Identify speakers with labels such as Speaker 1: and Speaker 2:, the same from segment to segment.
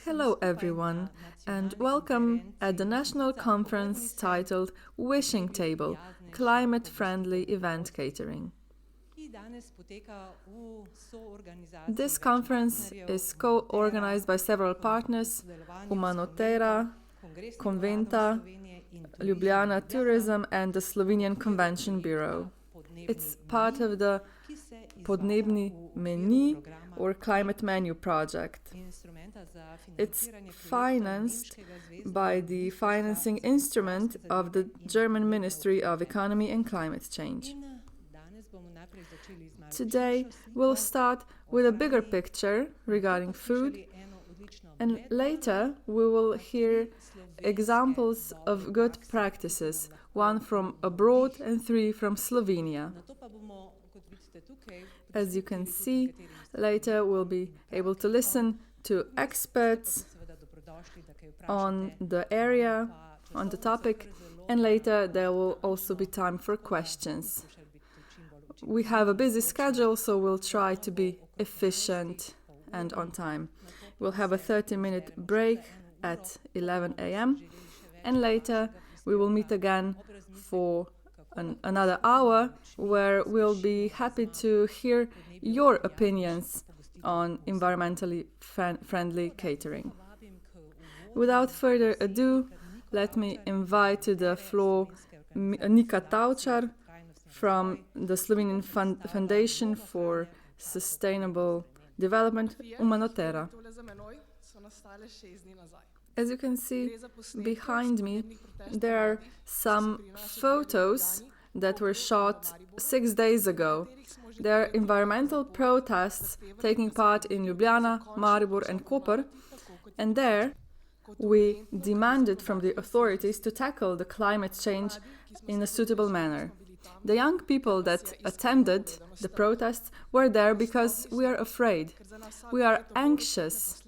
Speaker 1: Hello everyone, and welcome at the national conference titled Wishing Table – Climate-Friendly Event Catering. This conference is co-organized by several partners: Umanotera, Conventa, Ljubljana Tourism and the Slovenian Convention Bureau. It's part of the Podnebni meni or Climate Menu project. It's financed by the financing instrument of the German Ministry of Economy and Climate Change. Today we'll start with a bigger picture regarding food, and later we will hear examples of good practices, one from abroad and 3 from Slovenia. As you can see, later we'll be able to listen to experts on the area, on the topic, and later there will also be time for questions. We have a busy schedule, so we'll try to be efficient and on time. We'll have a 30-minute break at 11 a.m. and later we will meet again for another hour where we'll be happy to hear your opinions on environmentally friendly catering. Without further ado, let me invite to the floor Nika Tavčar from the Slovenian Foundation for Sustainable Development, Umanotera. As you can see behind me, there are some photos that were shot 6 days ago. There are environmental protests taking part in Ljubljana, Maribor and Koper, and there we demanded from the authorities to tackle the climate change in a suitable manner. The young people that attended the protests were there because we are afraid. We are anxious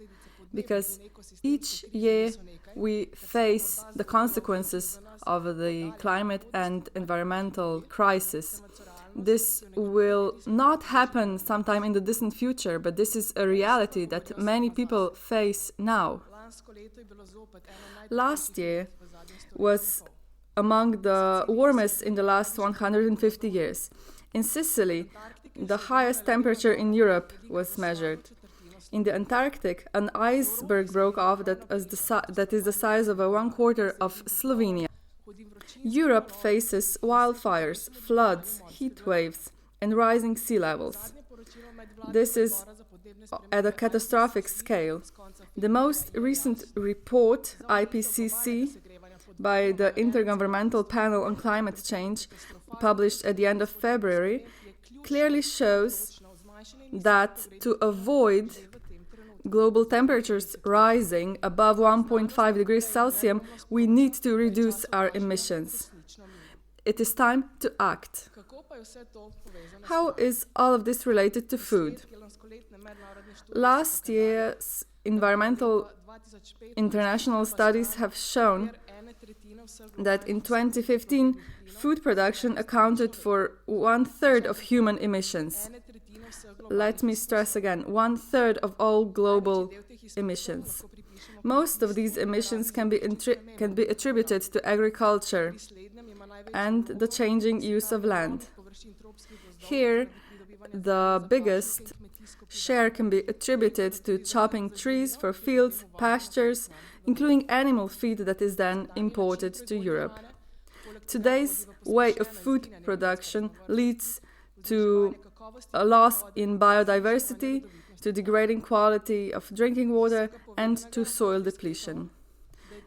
Speaker 1: because each year we face the consequences of the climate and environmental crisis. This will not happen sometime in the distant future, but this is a reality that many people face now. Last year was among the warmest in the last 150 years. In Sicily, the highest temperature in Europe was measured. In the Antarctic, an iceberg broke off that is the size of 1/4 of Slovenia. Europe faces wildfires, floods, heat waves, and rising sea levels. This is at a catastrophic scale. The most recent report, IPCC, by the Intergovernmental Panel on Climate Change, published at the end of February, clearly shows that to avoid global temperatures rising above 1.5 degrees Celsius, we need to reduce our emissions. It is time to act. How is all of this related to food? Last year's environmental international studies have shown that in 2015, food production accounted for 1/3 of human emissions. Let me stress again, 1/3 of all global emissions. Most of these emissions can be attributed to agriculture and the changing use of land. Here, the biggest share can be attributed to chopping trees for fields, pastures, including animal feed that is then imported to Europe. Today's way of food production leads to a loss in biodiversity, to degrading quality of drinking water, and to soil depletion.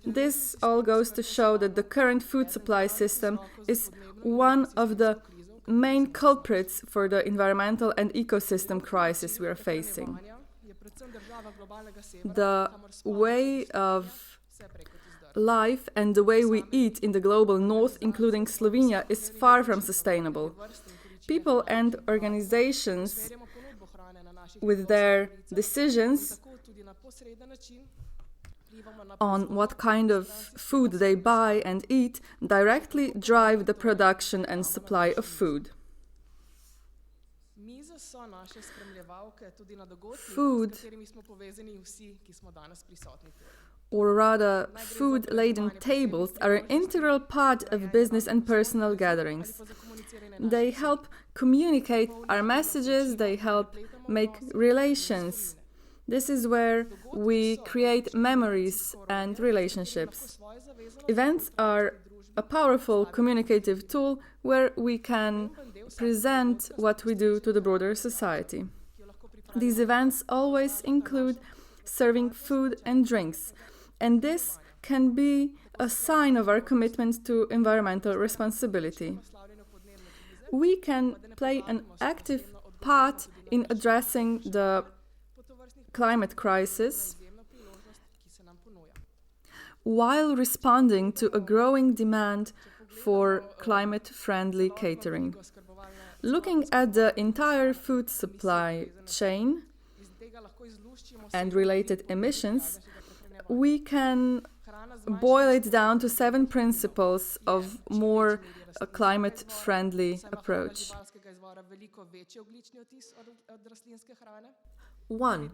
Speaker 1: This all goes to show that the current food supply system is one of the main culprits for the environmental and ecosystem crisis we are facing. The way of life and the way we eat in the global north, including Slovenia, is far from sustainable. People and organizations, with their decisions on what kind of food they buy and eat, directly drive the production and supply of food. Food, or rather food-laden tables, are an integral part of business and personal gatherings. They help communicate our messages, they help make relations. This is where we create memories and relationships. Events are a powerful communicative tool where we can present what we do to the broader society. These events always include serving food and drinks, and this can be a sign of our commitment to environmental responsibility. We can play an active part in addressing the climate crisis while responding to a growing demand for climate-friendly catering. Looking at the entire food supply chain and related emissions, we can boil it down to 7 principles of more climate-friendly approach.
Speaker 2: 1.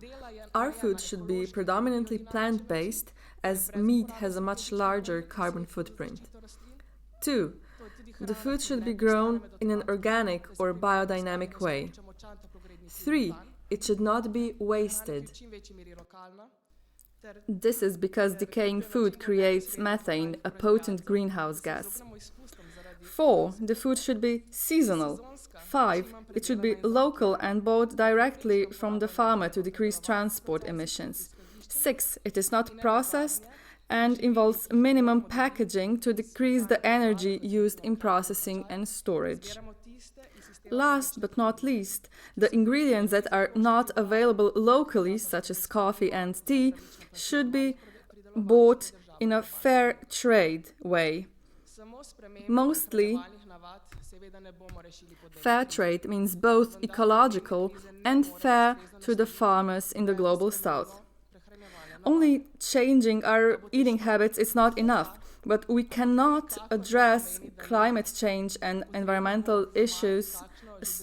Speaker 2: Our food should be predominantly plant-based, as meat has a much larger carbon footprint. 2. The food should be grown in an organic or biodynamic way. 3. It should not be wasted.
Speaker 1: This is because decaying food creates methane, a potent greenhouse gas. 4. The food should be seasonal. 5. It should be local and bought directly from the farmer to decrease transport emissions. 6. It is not processed and involves minimum packaging to decrease the energy used in processing and storage. Last but not least, the ingredients that are not available locally, such as coffee and tea, should be bought in a fair trade way. Mostly, fair trade means both ecological and fair to the farmers in the global south. Only changing our eating habits is not enough, but we cannot address climate change and environmental issues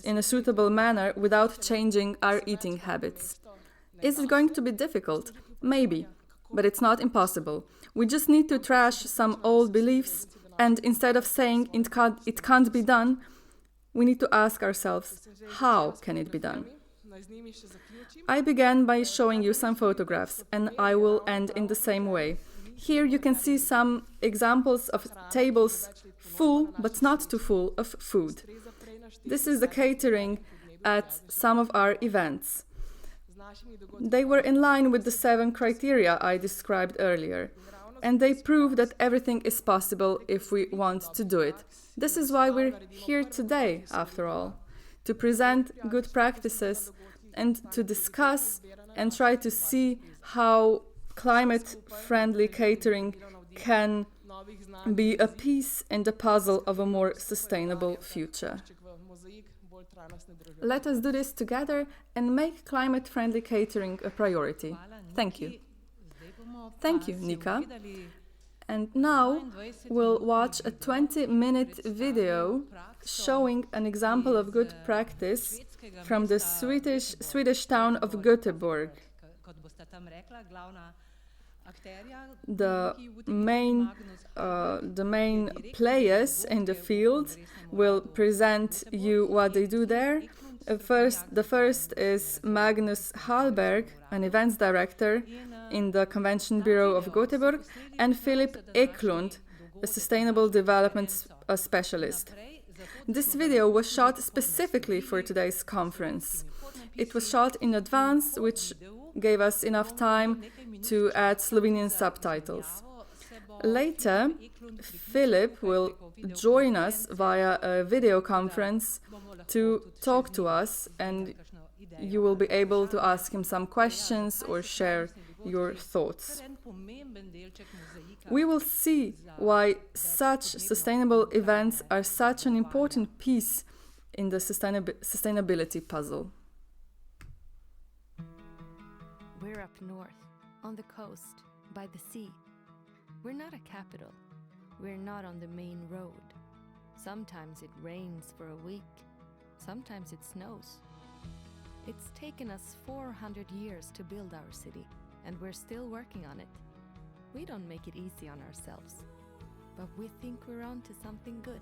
Speaker 1: in a suitable manner without changing our eating habits. Is it going to be difficult? Maybe, but it's not impossible. We just need to trash some old beliefs, and instead of saying it can't be done, we need to ask ourselves, how can it be done? I began by showing you some photographs, and I will end in the same way. Here you can see some examples of tables full, but not too full, of food. This is the catering at some of our events. They were in line with the 7 criteria I described earlier, and they prove that everything is possible if we want to do it. This is why we're here today, after all, to present good practices and to discuss and try to see how climate-friendly catering can be a piece in the puzzle of a more sustainable future. Let us do this together and make climate-friendly catering a priority. Thank you. Thank you, Nika. And now we'll watch a 20-minute video showing an example of good practice from the Swedish town of Gothenburg. The main players in the field will present you what they do there. The first is Magnus Hallberg, an events director in the Convention Bureau of Gothenburg, and Filip Eklund, a sustainable development specialist. This video was shot specifically for today's conference. It was shot in advance, which gave us enough time to add Slovenian subtitles. Later, Filip will join us via a video conference to talk to us, and you will be able to ask him some questions or share your thoughts. We will see why such sustainable events are such an important piece in the sustainability puzzle.
Speaker 3: We're up north, on the coast, by the sea. We're not a capital. We're not on the main road. Sometimes it rains for a week. Sometimes it snows. It's taken us 400 years to build our city, and we're still working on it. We don't make it easy on ourselves, but we think we're on to something good.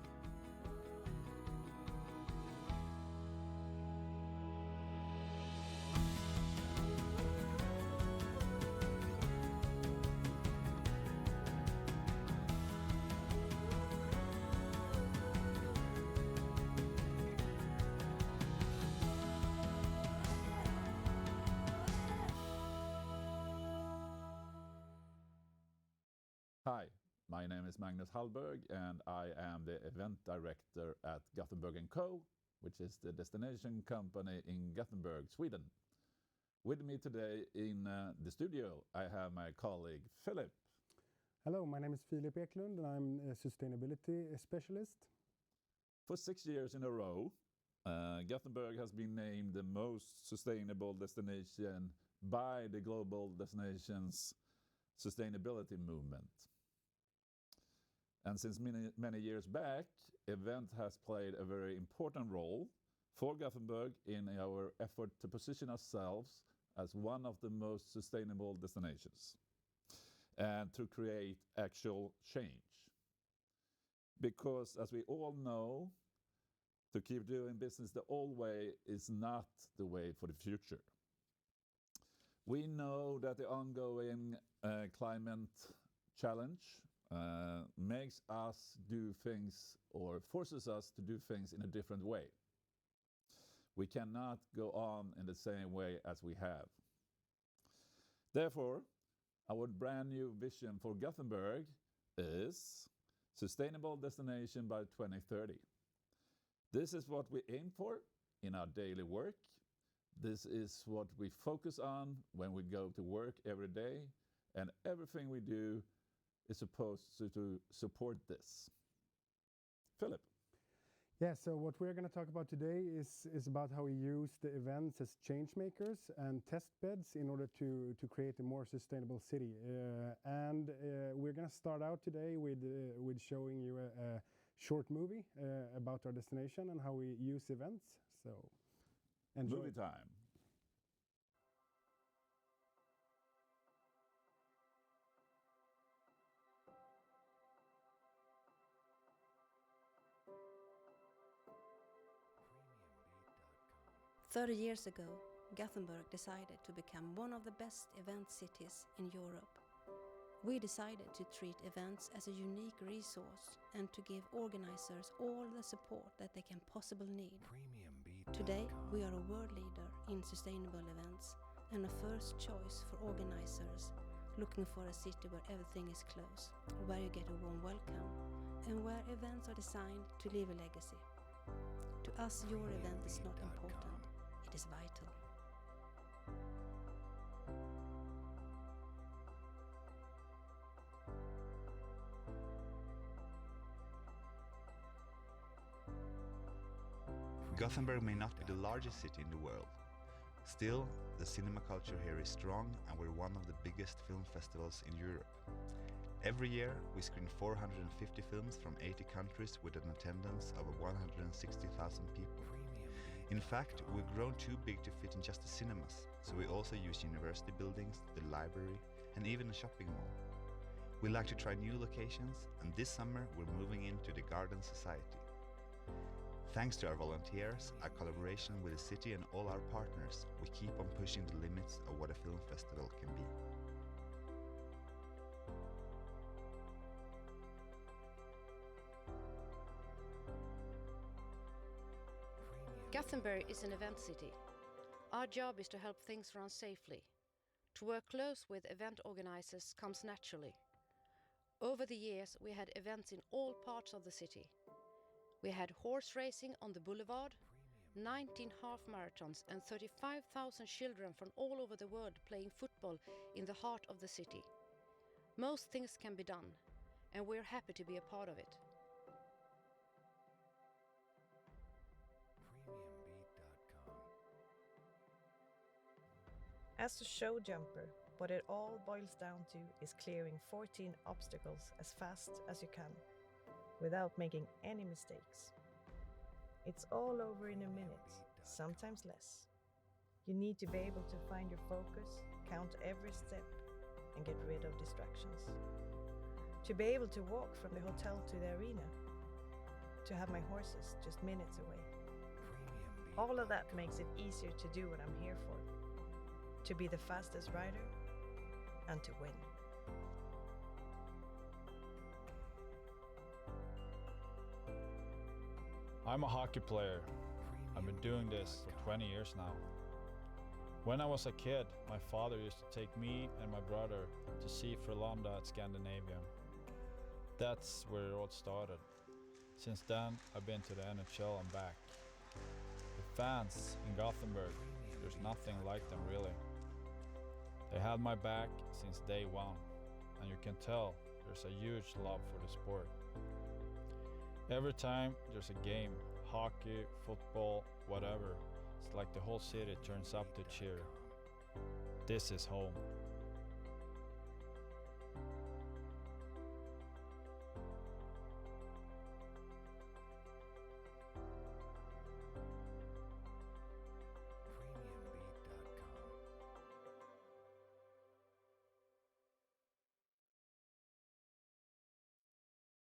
Speaker 4: Hi, my name is Magnus Hallberg and I am the event director at Gothenburg Co., which is the destination company in Gothenburg, Sweden. With me today in the studio, I have my colleague Filip.
Speaker 5: Hello, my name is Filip Eklund and I'm a sustainability specialist.
Speaker 4: For 6 years in a row, Gothenburg has been named the most sustainable destination by the Global Destinations Sustainability Movement. And since many years back, event has played a very important role for Gothenburg in our effort to position ourselves as one of the most sustainable destinations and to create actual change. Because as we all know, to keep doing business the old way is not the way for the future. We know that the ongoing climate challenge makes us do things or forces us to do things in a different way. We cannot go on in the same way as we have. Therefore, our brand new vision for Gothenburg is Sustainable Destination by 2030. This is what we aim for in our daily work. This is what we focus on when we go to work every day, and everything we do is supposed to support this. Filip.
Speaker 5: Yeah, so what we're going to talk about today is about how we use the events as change makers and test beds in order to create a more sustainable city. We're going to start out today with showing you a short movie about our destination and how we use events. So enjoy.
Speaker 4: Movie time.
Speaker 6: "30 years ago, Gothenburg decided to become one of the best event cities in Europe. We decided to treat events as a unique resource and to give organizers all the support that they can possibly need. Today, we are a world leader in sustainable events and a first choice for organizers looking for a city where everything is close, where you get a warm welcome, and where events are designed to leave a legacy. To us, your event is not important, it is vital."
Speaker 7: Gothenburg may not be the largest city in the world. Still, the cinema culture here is strong and we're one of the biggest film festivals in Europe. Every year, we screen 450 films from 80 countries with an attendance of 160,000 people. In fact, we've grown too big to fit in just the cinemas, so we also use university buildings, the library, and even a shopping mall. We like to try new locations, and this summer we're moving into the Garden Society. Thanks to our volunteers, our collaboration with the city and all our partners, we keep on pushing the limits of what a film festival can be.
Speaker 8: Gothenburg is an event city. Our job is to help things run safely. To work close with event organizers comes naturally. Over the years, we had events in all parts of the city. We had horse racing on the boulevard, 19 half marathons and 35,000 children from all over the world playing football in the heart of the city. Most things can be done, and we're happy to be a part of it.
Speaker 9: As a show jumper, what it all boils down to is clearing 14 obstacles as fast as you can, without making any mistakes. It's all over in a minute, sometimes less. You need to be able to find your focus, count every step, and get rid of distractions. To be able to walk from the hotel to the arena. To have my horses just minutes away. All of that makes it easier to do what I'm here for. To be the fastest rider and to win.
Speaker 10: I'm a hockey player. I've been doing this for 20 years now. When I was a kid, my father used to take me and my brother to see Frölunda at Scandinavium. That's where it all started. Since then, I've been to the NHL and back. The fans in Gothenburg, there's nothing like them really. They had my back since day one, and you can tell there's a huge love for the sport. Every time there's a game, hockey, football, whatever, it's like the whole city turns up to cheer. This is home.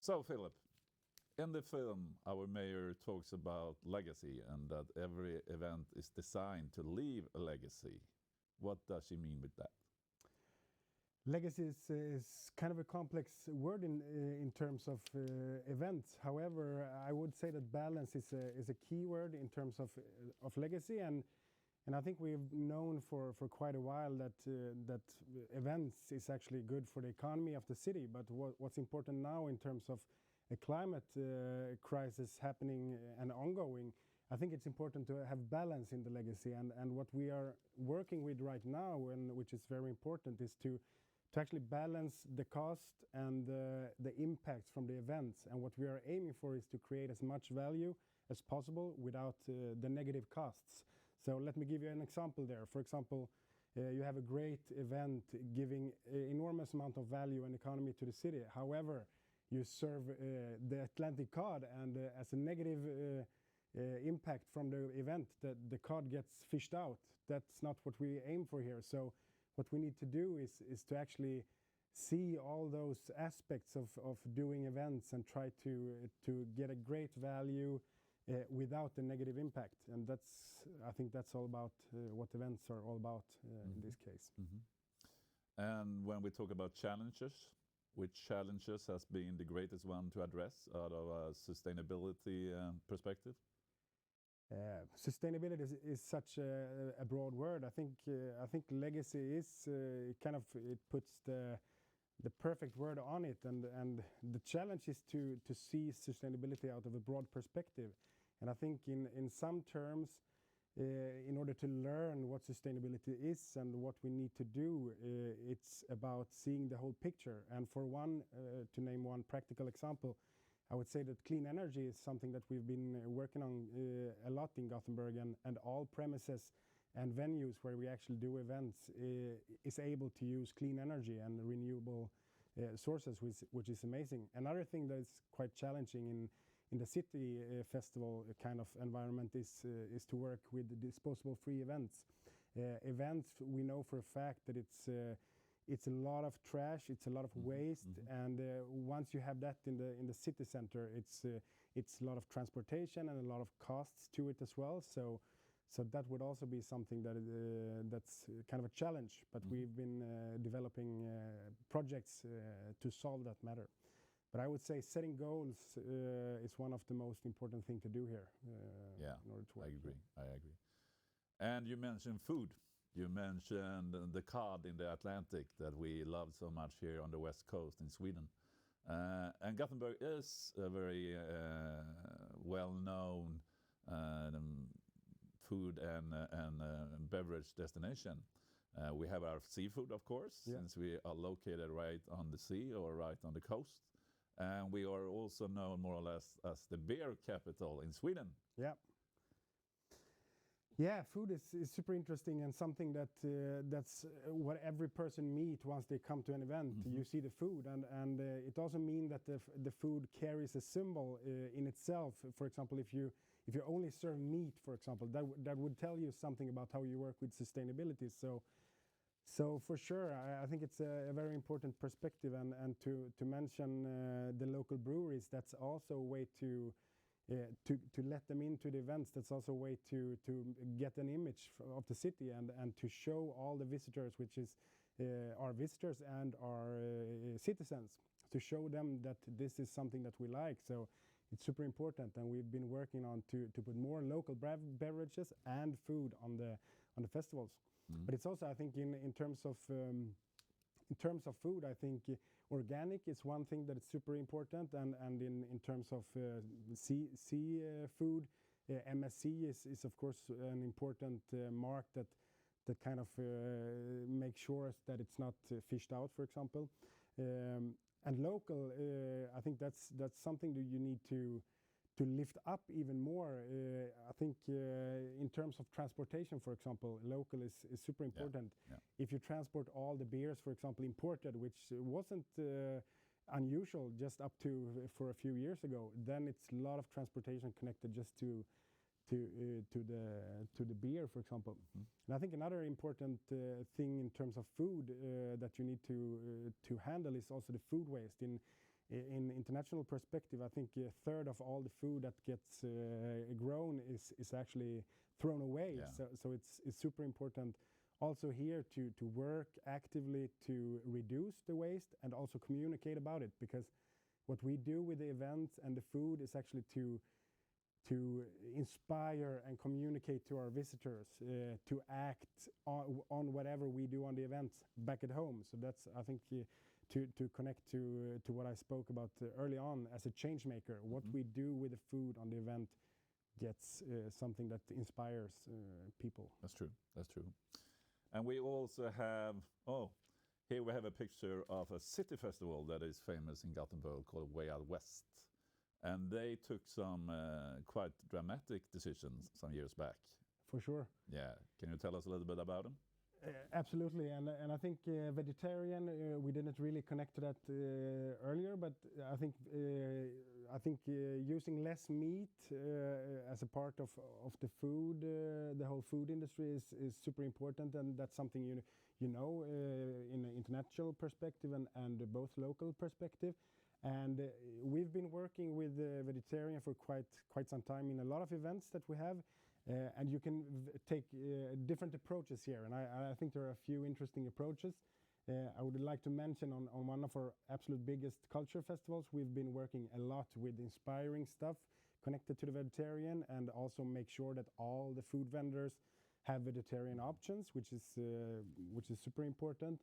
Speaker 4: So, Philip, in the film, our mayor talks about legacy and that every event is designed to leave a legacy. What does she mean with that?
Speaker 5: Legacy is kind of a complex word in terms of events. However, I would say that balance is a key word in terms of legacy, and I think we've known for quite a while that events is actually good for the economy of the city. But what's important now in terms of a climate crisis happening and ongoing, I think it's important to have balance in the legacy. And what we are working with right now, and which is very important, is to actually balance the cost and the impacts from the events. And what we are aiming for is to create as much value as possible without the negative costs. So let me give you an example there. For example, you have a great event giving enormous amount of value and economy to the city. However, you serve the Atlantic cod, and as a negative impact from the event, the cod gets fished out. That's not what we aim for here. So what we need to do is to actually see all those aspects of doing events and try to get a great value without the negative impact. And I think that's all about what events are all about in this case.
Speaker 4: Mm-hmm. And when we talk about challenges, which challenges has been the greatest one to address out of a sustainability perspective?
Speaker 5: Sustainability is such a broad word. I think legacy is it puts the perfect word on it, and the challenge is to see sustainability out of a broad perspective. And I think in some terms, in order to learn what sustainability is and what we need to do, it's about seeing the whole picture. And for one, to name one practical example, I would say that clean energy is something that we've been working on a lot in Gothenburg, and all premises and venues where we actually do events is able to use clean energy and renewable sources, which is amazing. Another thing that is quite challenging in the city festival kind of environment is to work with disposable free events. Events, we know for a fact that it's a lot of trash, it's a lot of waste, and once you have that in the city center, it's a lot of transportation and a lot of costs to it as well. So that would also be something that's kind of a challenge. But we've been developing projects to solve that matter. But I would say setting goals is one of the most important things to do here. In order to work.
Speaker 4: I agree. And you mentioned food. You mentioned the cod in the Atlantic that we love so much here on the west coast in Sweden. And Gothenburg is a very well-known food and beverage destination. We have our seafood, of course, since we are located right on the sea or right on the coast. And we are also known more or less as the beer capital in Sweden.
Speaker 5: Yeah, food is super interesting, and something that's what every person meet once they come to an event. You see the food, and it also means that the food carries a symbol in itself. For example, if if you only serve meat, for example, that would tell you something about how you work with sustainability. So for sure, I think it's a very important perspective, and to mention the local breweries, that's also a way to let them into the events. That's also a way to get an image of the city and to show all the visitors, which is our visitors and our citizens, to show them that this is something that we like. So it's super important, and we've been working on to put more local beverages and food on the festivals. But it's also, I think, in terms of food, I think organic is one thing that is super important, and in terms of sea food, MSC is of course an important mark that kind of makes sure that it's not fished out, for example. And local, I think that's something that you need to lift up even more. I think in terms of transportation, for example, local is super important.
Speaker 4: Yeah.
Speaker 5: If you transport all the beers, for example, imported, which wasn't unusual just up to for a few years ago, then it's a lot of transportation connected just to the beer, for example. And I think another important thing in terms of food that you need to handle is also the food waste. In international perspective, I think a third of all the food that gets grown is actually thrown away.
Speaker 4: Yeah.
Speaker 5: So it's super important also here to work actively to reduce the waste and also communicate about it, because what we do with the events and the food is actually to inspire and communicate to our visitors to act on whatever we do on the events back at home. So that's, I think, to connect to what I spoke about early on as a change maker. What we do with the food on the event gets something that inspires people.
Speaker 4: That's true. And we also have, here we have a picture of a city festival that is famous in Gothenburg called Way Out West. And they took some quite dramatic decisions some years back.
Speaker 5: For sure.
Speaker 4: Yeah. Can you tell us a little bit about them?
Speaker 5: Absolutely, and I think vegetarian, we didn't really connect to that earlier, but I think using less meat as a part of the food, the whole food industry is super important, and that's something you know in an international perspective and both local perspective. And we've been working with vegetarian for quite some time in a lot of events that we have. And you can take different approaches here, and I think there are a few interesting approaches. I would like to mention on one of our absolute biggest culture festivals, we've been working a lot with inspiring stuff connected to the vegetarian, and also make sure that all the food vendors have vegetarian options, which is super important.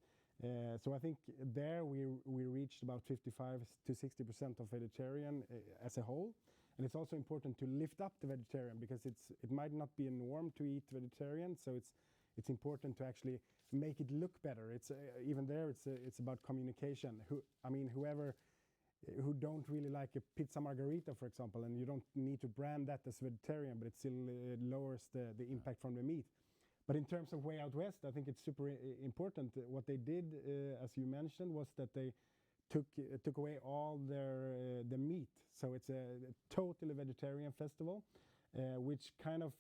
Speaker 5: So I think there we reached about 55 to 60% of vegetarian as a whole. And it's also important to lift up the vegetarian, because it might not be a norm to eat vegetarian, so it's important to actually make it look better. It's even there. It's about communication. Whoever who don't really like a pizza margarita, for example, and you don't need to brand that as vegetarian, but it still lowers the impact from the meat. But in terms of Way Out West, I think it's super important. What they did, as you mentioned, was that they took away all the meat. So it's a totally vegetarian festival, which kind of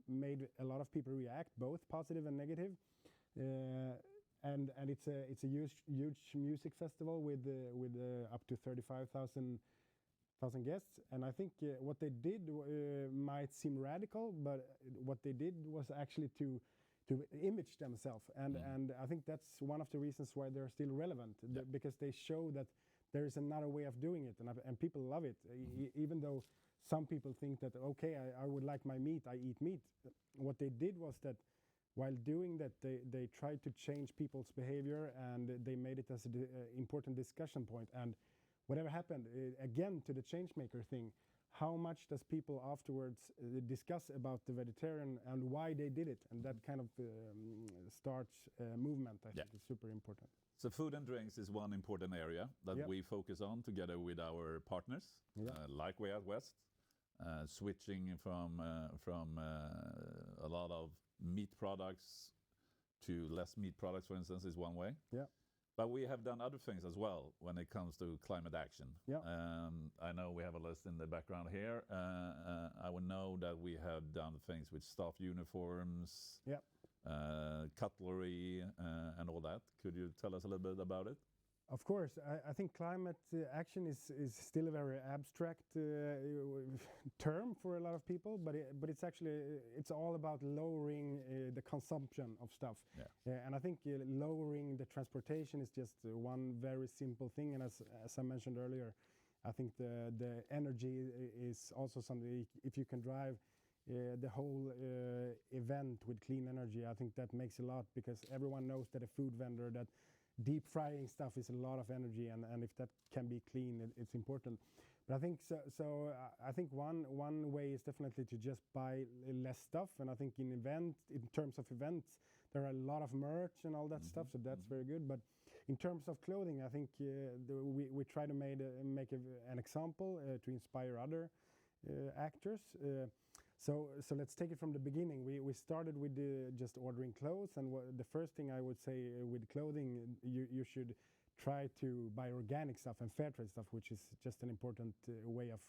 Speaker 5: made a lot of people react, both positive and negative. And it's a huge music festival with up to 35,000 guests. And I think what they did might seem radical, but what they did was actually to image themselves, and I think that's one of the reasons why they're still relevant, because they show that there is another way of doing it, and people love it. Even though some people think that, okay, I would like my meat, I eat meat. What they did was that while doing that, they tried to change people's behavior, and they made it as an important discussion point. And whatever happened, again, to the changemaker thing, how much does people afterwards discuss about the vegetarian and why they did it? And that kind of starts a movement, I think is super important.
Speaker 4: So food and drinks is one important area that we focus on together with our partners, like Way Out West. Switching from a lot of meat products to less meat products, for instance, is one way.
Speaker 5: Yeah.
Speaker 4: But we have done other things as well when it comes to climate action.
Speaker 5: Yeah.
Speaker 4: I know we have a list in the background here. I would know that we have done things with staff uniforms,
Speaker 5: Yeah.
Speaker 4: cutlery, and all that. Could you tell us a little bit about it?
Speaker 5: Of course, I think climate action is still a very abstract term for a lot of people, but it's actually it's all about lowering the consumption of stuff.
Speaker 4: Yeah.
Speaker 5: And I think lowering the transportation is just one very simple thing. And as I mentioned earlier, I think the energy is also something. If you can drive the whole event with clean energy, I think that makes a lot, because everyone knows that a food vendor that deep frying stuff is a lot of energy, and if that can be clean, it's important. But I think I think one way is definitely to just buy less stuff, and I think in terms of events, there are a lot of merch and all that stuff, so that's very good. But in terms of clothing, I think we try to make an example to inspire other actors. So let's take it from the beginning. We started with just ordering clothes, and the first thing I would say with clothing, you should try to buy organic stuff and fair trade stuff, which is just an important way of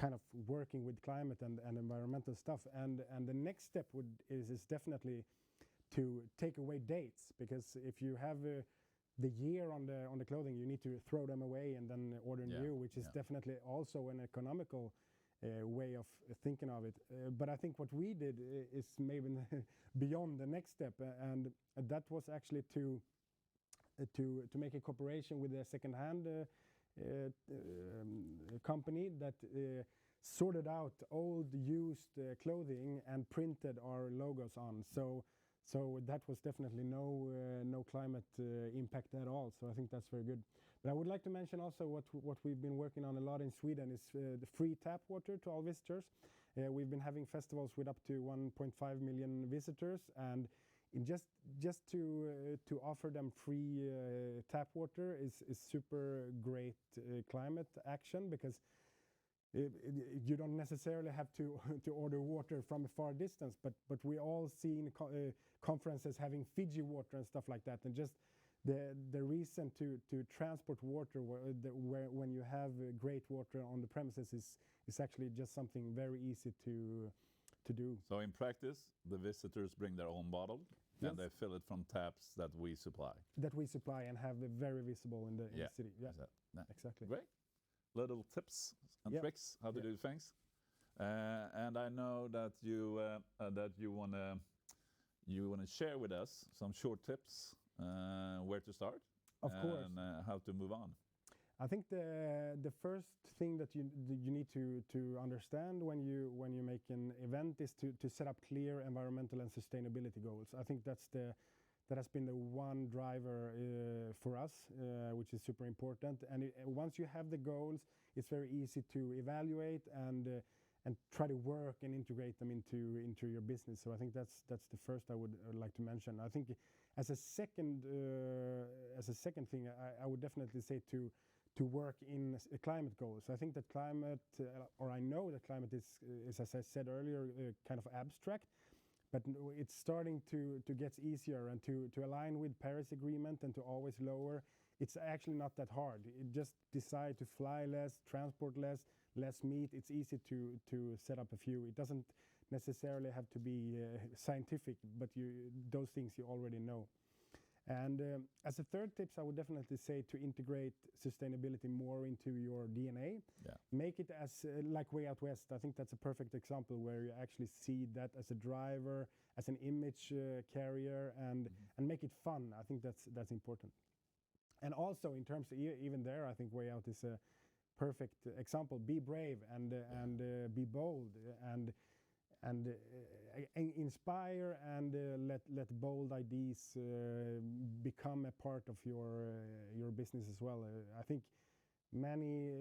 Speaker 5: kind of working with climate and environmental stuff. And the next step is definitely to take away dates, because if you have the year on the clothing, you need to throw them away and then order new, which is definitely also an economical way of thinking of it. But I think what we did is maybe beyond the next step, and that was actually to make a cooperation with a second-hand company that sorted out old used clothing and printed our logos on. So that was definitely no climate impact at all. So I think that's very good. But I would like to mention also what we've been working on a lot in Sweden is the free tap water to all visitors. We've been having festivals with up to 1.5 million visitors, and just to offer them free tap water is super great climate action, because you don't necessarily have to order water from a far distance, but we all seen conferences having Fiji water and stuff like that, and just the reason to transport water when you have great water on the premises is actually just something very easy to do.
Speaker 4: So in practice, the visitors bring their own bottle, and they fill it from taps that we supply.
Speaker 5: That we supply and have very visible in the city. Yeah, exactly.
Speaker 4: Great. Little tips and tricks how to do things. And I know that you wanna share with us some short tips where to start,
Speaker 5: of course,
Speaker 4: and how to move on.
Speaker 5: I think the first thing that you need to understand when you make an event is to set up clear environmental and sustainability goals. I think that has been the one driver for us, which is super important. And once you have the goals, it's very easy to evaluate and try to work and integrate them into your business. So I think that's the first I would like to mention. I think as a second thing, I would definitely say to work in climate goals. I think that climate, or I know that climate is as I said earlier, kind of abstract, but it's starting to get easier, and to align with Paris Agreement and to always lower. It's actually not that hard. Just decide to fly less, transport less meat. It's easy to set up a few. It doesn't necessarily have to be scientific, but those things you already know. And as a third tips, I would definitely say to integrate sustainability more into your DNA.
Speaker 4: Yeah.
Speaker 5: Make it as like Way Out West. I think that's a perfect example where you actually see that as a driver, as an image carrier, and make it fun. I think that's important. And also in terms of even there, I think Way Out is a perfect example. Be brave and be bold and inspire and let bold ideas become a part of your business as well. I think many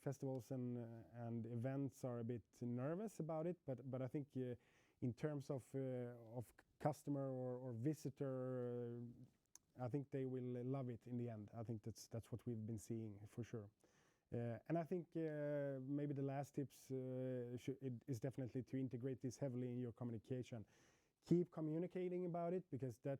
Speaker 5: festivals and events are a bit nervous about it, but I think in terms of customer or visitor, I think they will love it in the end. I think that's what we've been seeing for sure. And I think maybe the last tips is definitely to integrate this heavily in your communication. keep communicating about it, because that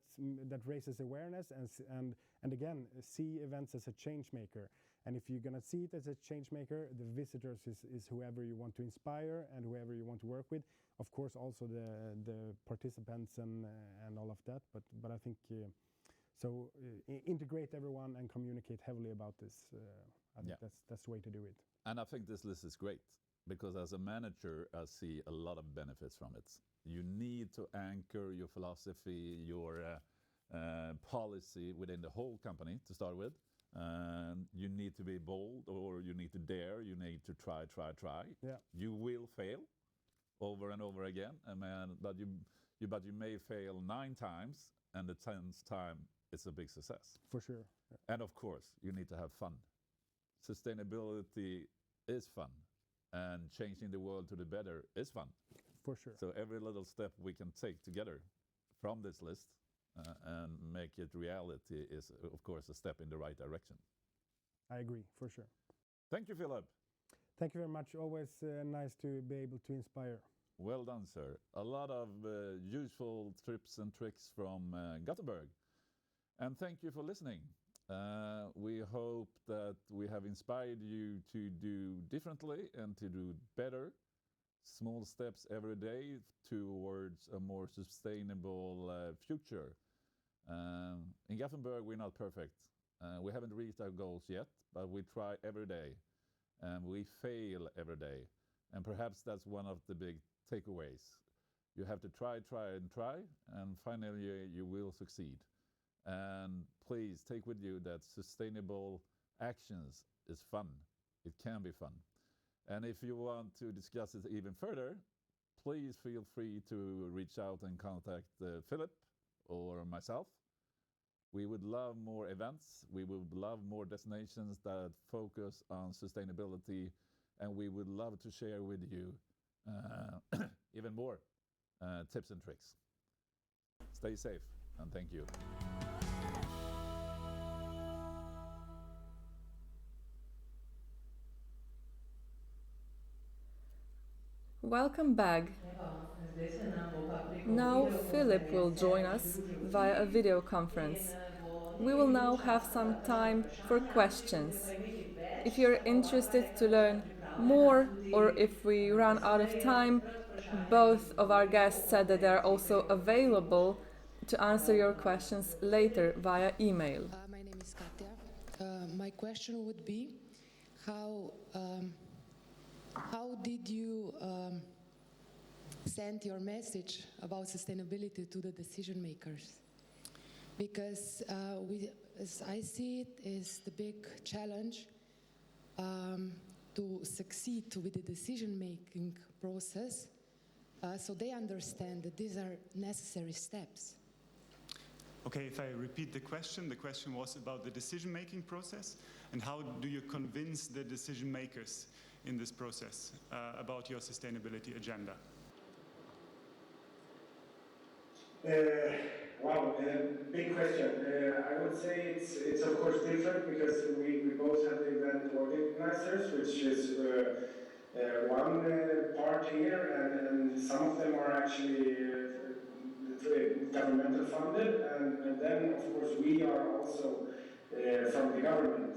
Speaker 5: raises awareness, and again, see events as a change maker. And if you're gonna see it as a change maker, the visitors is whoever you want to inspire and whoever you want to work with. Of course, also the participants and all of that. But I think integrate everyone and communicate heavily about this. I think that's the way to do it.
Speaker 4: And I think this list is great, because as a manager, I see a lot of benefits from it. You need to anchor your philosophy, your policy within the whole company to start with. You need to be bold, or you need to dare, you need to try.
Speaker 5: Yeah.
Speaker 4: You will fail over and over again, but you may fail 9 times, and the 10th time it's a big success.
Speaker 5: For sure. Yeah.
Speaker 4: And of course, you need to have fun. Sustainability is fun, and changing the world to the better is fun.
Speaker 5: For sure.
Speaker 4: So every little step we can take together from this list and make it reality is, of course, a step in the right direction.
Speaker 5: I agree, for sure.
Speaker 4: Thank you, Filip.
Speaker 5: Thank you very much. Always nice to be able to inspire.
Speaker 4: Well done, sir. A lot of useful tips and tricks from Gothenburg. And thank you for listening. We hope that we have inspired you to do differently and to do better. Small steps every day towards a more sustainable future. In Gothenburg, we're not perfect. We haven't reached our goals yet, but we try every day. And we fail every day. And perhaps that's one of the big takeaways. You have to try, and finally you will succeed. And please take with you that sustainable actions is fun. It can be fun. And if you want to discuss it even further, please feel free to reach out and contact Filip or myself. We would love more events. We would love more destinations that focus on sustainability, and we would love to share with you even more tips and tricks. Stay safe, and thank you.
Speaker 1: Welcome back. Now Filip will join us via a video conference. We will now have some time for questions. If you're interested to learn more, or if we run out of time, both of our guests said that they are also available to answer your questions later via email.
Speaker 11: My name is Katja. My question would be, how did you send your message about sustainability to the decision makers? Because as I see it, is the big challenge to succeed with the decision-making process, so they understand that these are necessary steps.
Speaker 12: Okay, if I repeat the question was about the decision-making process, and how do you convince the decision makers in this process about your sustainability agenda?
Speaker 13: Wow, big question. I would say it's of course different, because we both have the event organizers, which is one part here, and some of them are actually governmental funded, and then of course we are also from the government.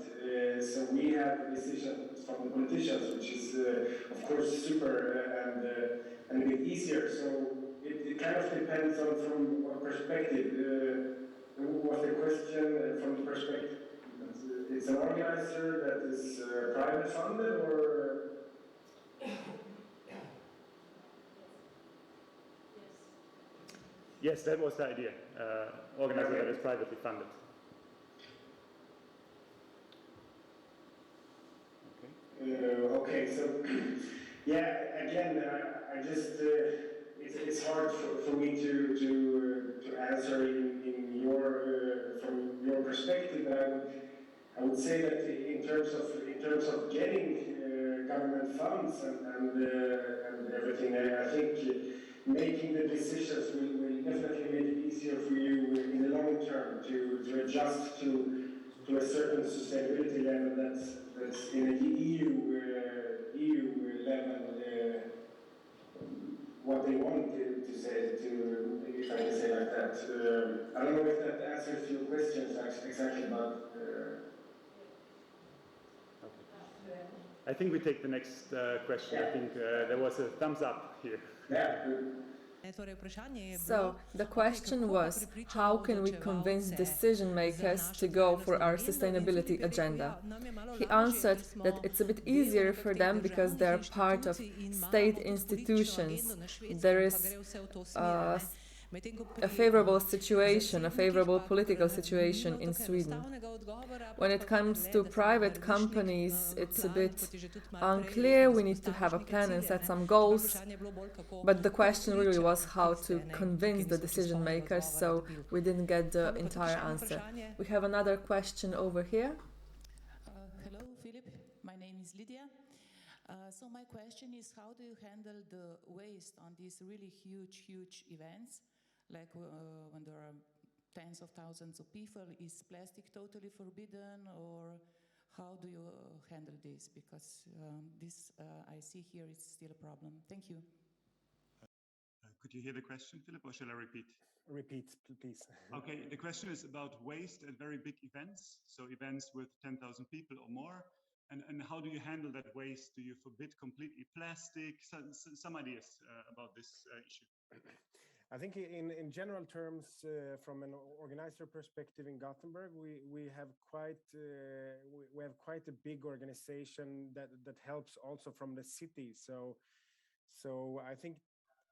Speaker 13: So we have decisions from the politicians, which is of course super and a bit easier. So it kind of depends on from what perspective. Was the question from the perspective it's an organizer that is private funded, or?
Speaker 12: Yes, that was the idea. Organizer that is privately funded.
Speaker 13: Okay, so yeah, again, I just it's hard for me to answer in your from your perspective. But I would say that in terms of getting government funds and everything, I think making the decisions will definitely make it easier for you in the long term to adjust to a certain sustainability level that's in the EU level. What they want to say, if I can say like that. I don't know if that answers your questions exactly, but.
Speaker 12: I think we take the next question.
Speaker 13: Yeah.
Speaker 12: I think there was a thumbs up here.
Speaker 13: Yeah.
Speaker 2: So the question was, how can we convince decision makers to go for our sustainability agenda? He answered that it's a bit easier for them because they're part of state institutions. There is a favorable situation, a favorable political situation in Sweden. When it comes to private companies, it's a bit unclear. We need to have a plan and set some goals. But the question really was how to convince the decision makers, so we didn't get the entire answer. We have another question over here.
Speaker 14: Hello, Filip. My name is Lydia. So my question is, how do you handle the waste on these really huge events? Like when there are tens of thousands of people, is plastic totally forbidden, or how do you handle this? Because this I see here is still a problem. Thank you.
Speaker 12: Could you hear the question, Philip, or shall I repeat?
Speaker 5: Repeat, please.
Speaker 12: Okay, the question is about waste at very big events, so events with 10,000 people or more. And how do you handle that waste? Do you forbid completely plastic? Some ideas about this issue.
Speaker 5: I think in general terms, from an organizer perspective in Gothenburg, we have quite a big organization that helps also from the city. So I think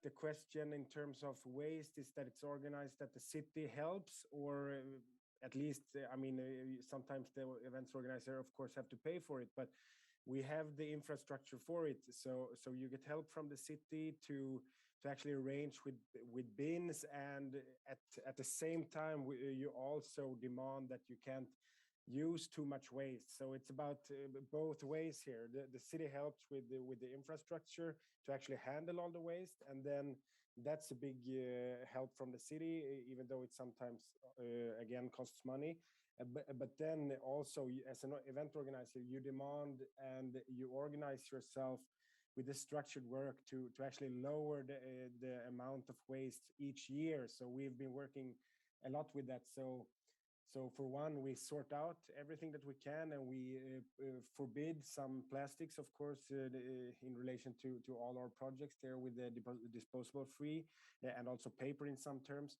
Speaker 5: the question in terms of waste is that it's organized that the city helps, or at least, sometimes the events organizer, of course, have to pay for it, but we have the infrastructure for it. So you get help from the city to actually arrange with bins, and at the same time, you also demand that you can't use too much waste. So it's about both ways here. The city helps with the infrastructure to actually handle all the waste, and then that's a big help from the city, even though it sometimes again costs money. But then also, as an event organizer, you demand and you organize yourself with the structured work to actually lower the amount of waste each year. So we've been working a lot with that. So for one, we sort out everything that we can, and we forbid some plastics, of course, in relation to all our projects there with the disposable free, and also paper in some terms.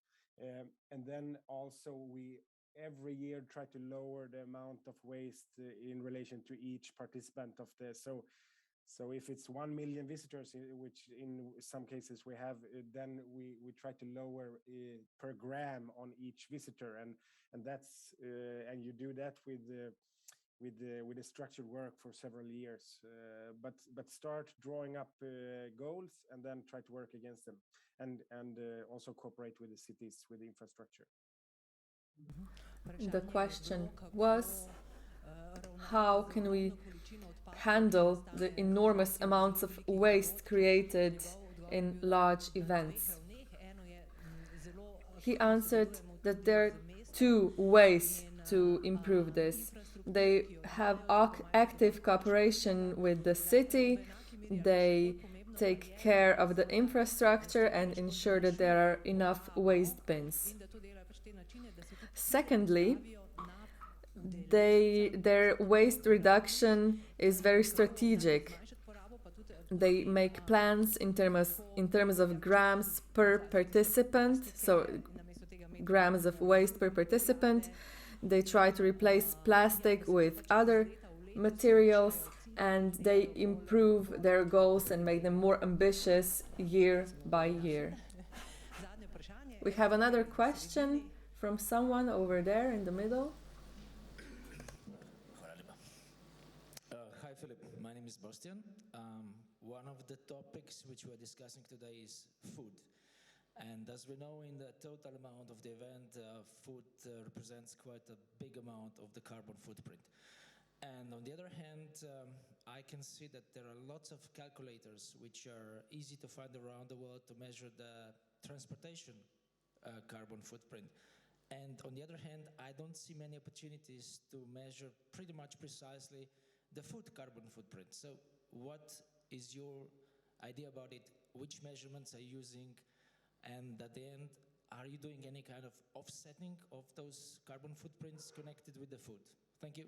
Speaker 5: And then also we every year try to lower the amount of waste in relation to each participant of the. So if it's 1 million visitors, which in some cases we have, then we try to lower per gram on each visitor, and that's and you do that with the structured work for several years. But start drawing up goals and then try to work against them, and also cooperate with the cities with the infrastructure.
Speaker 2: The question was, how can we handle the enormous amounts of waste created in large events? He answered that there are two ways to improve this. They have active cooperation with the city. They take care of the infrastructure and ensure that there are enough waste bins. Secondly, their waste reduction is very strategic. They make plans in terms of grams per participant, so grams of waste per participant. They try to replace plastic with other materials, and they improve their goals and make them more ambitious year by year. We have another question from someone over there in the middle.
Speaker 15: Hi, Philip. My name is Bastian. One of the topics which we're discussing today is food. And as we know, in the total amount of the event, food represents quite a big amount of the carbon footprint. And on the other hand, I can see that there are lots of calculators which are easy to find around the world to measure the transportation carbon footprint. And on the other hand, I don't see many opportunities to measure pretty much precisely the food carbon footprint. So what is your idea about it? Which measurements are you using? And at the end, are you doing any kind of offsetting of those carbon footprints connected with the food? Thank you.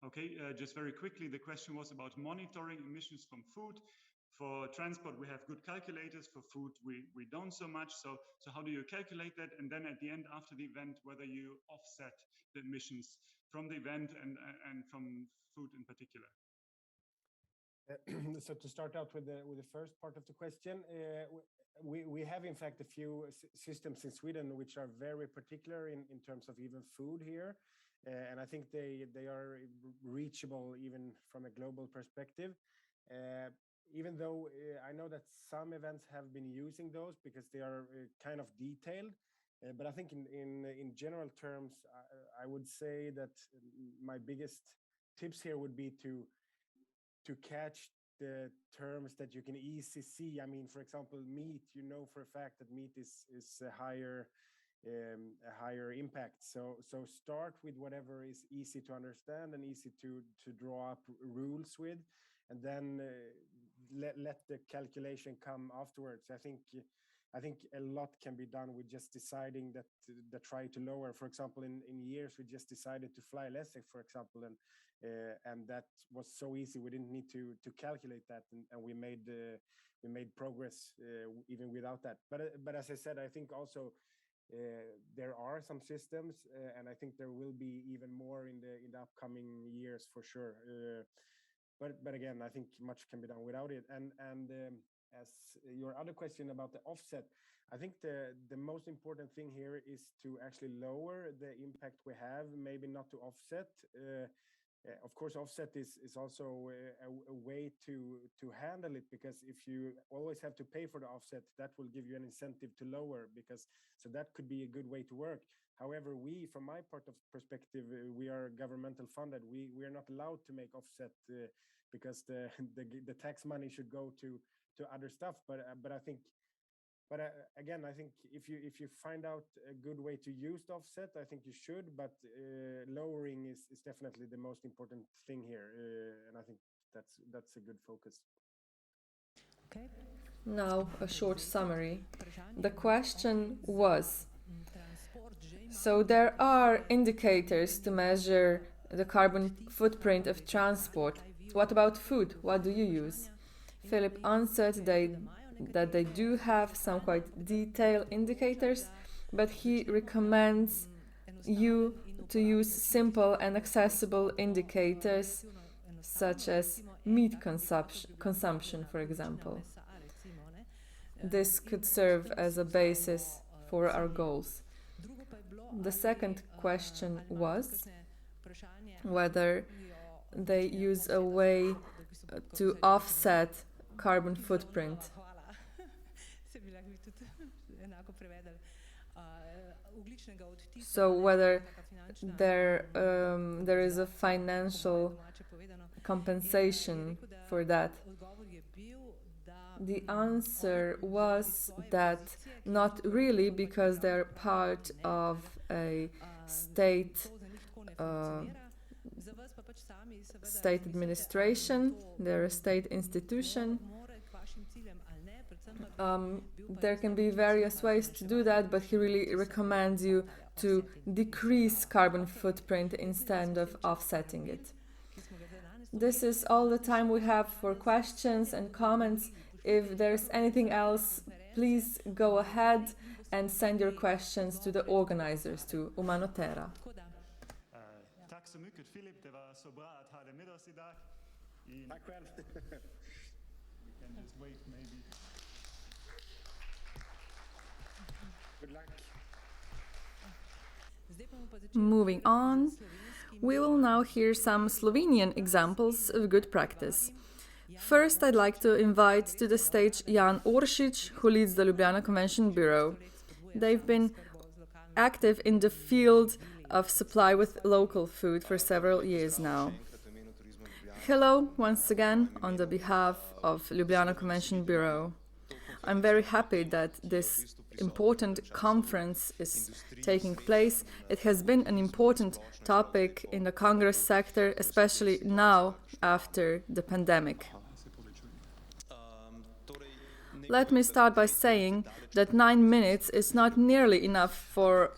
Speaker 12: Okay, just very quickly, the question was about monitoring emissions from food. For transport, we have good calculators. For food, we don't so much. So how do you calculate that? And then at the end, after the event, whether you offset the emissions from the event and from food in particular.
Speaker 5: So to start out with the first part of the question, we have in fact a few systems in Sweden which are very particular in terms of even food here. And I think they are reachable even from a global perspective. Even though I know that some events have been using those because they are kind of detailed, but I think in general terms, I would say that my biggest tips here would be to catch the terms that you can easily see. I mean, for example, meat. You know for a fact that meat is a higher impact. So start with whatever is easy to understand and easy to draw up rules with, and then let the calculation come afterwards. I think a lot can be done with just deciding that try to lower. For example, in years we just decided to fly less, for example, and that was so easy. We didn't need to calculate that, and we made progress even without that. But as I said, I think also there are some systems, and I think there will be even more in the upcoming years for sure. But again, I think much can be done without it. And as your other question about the offset, I think the most important thing here is to actually lower the impact we have, maybe not to offset. Of course, offset is also a way to handle it, because if you always have to pay for the offset, that will give you an incentive to lower, so that could be a good way to work. However, from my part of perspective, we are governmental funded. We are not allowed to make offset because the tax money should go to other stuff. But I think. But again, I think if you find out a good way to use the offset, I think you should. But lowering is definitely the most important thing here, and I think that's a good focus.
Speaker 2: Okay.
Speaker 1: Now a short summary. The question was: so there are indicators to measure the carbon footprint of transport. What about food? What do you use? Filip answered that they do have some quite detailed indicators, but he recommends you to use simple and accessible indicators such as meat consumption, for example. This could serve as a basis for our goals. The second question was whether they use a way to offset carbon footprint. So whether there is a financial compensation for that. The answer was that not really, because they're part of a state administration. They're a state institution. There can be various ways to do that, but he really recommends you to decrease carbon footprint instead of offsetting it. This is all the time we have for questions and comments. If there's anything else, please go ahead and send your questions to the organizers, to Umanotera.
Speaker 12: Tack så mycket, Filip. Det var så bra att ha dig med oss idag.
Speaker 5: Tack själv.
Speaker 12: We can just wait maybe.
Speaker 5: Good luck.
Speaker 1: Moving on, we will now hear some Slovenian examples of good practice. First, I'd like to invite to the stage Jan Oršič, who leads the Ljubljana Convention Bureau. They've been active in the field of supply with local food for several years now. Hello, once again, on the behalf of Ljubljana Convention Bureau. I'm very happy that this important conference is taking place. It has been an important topic in the Congress sector, especially now after the pandemic. Let me start by saying that 9 minutes is not nearly enough for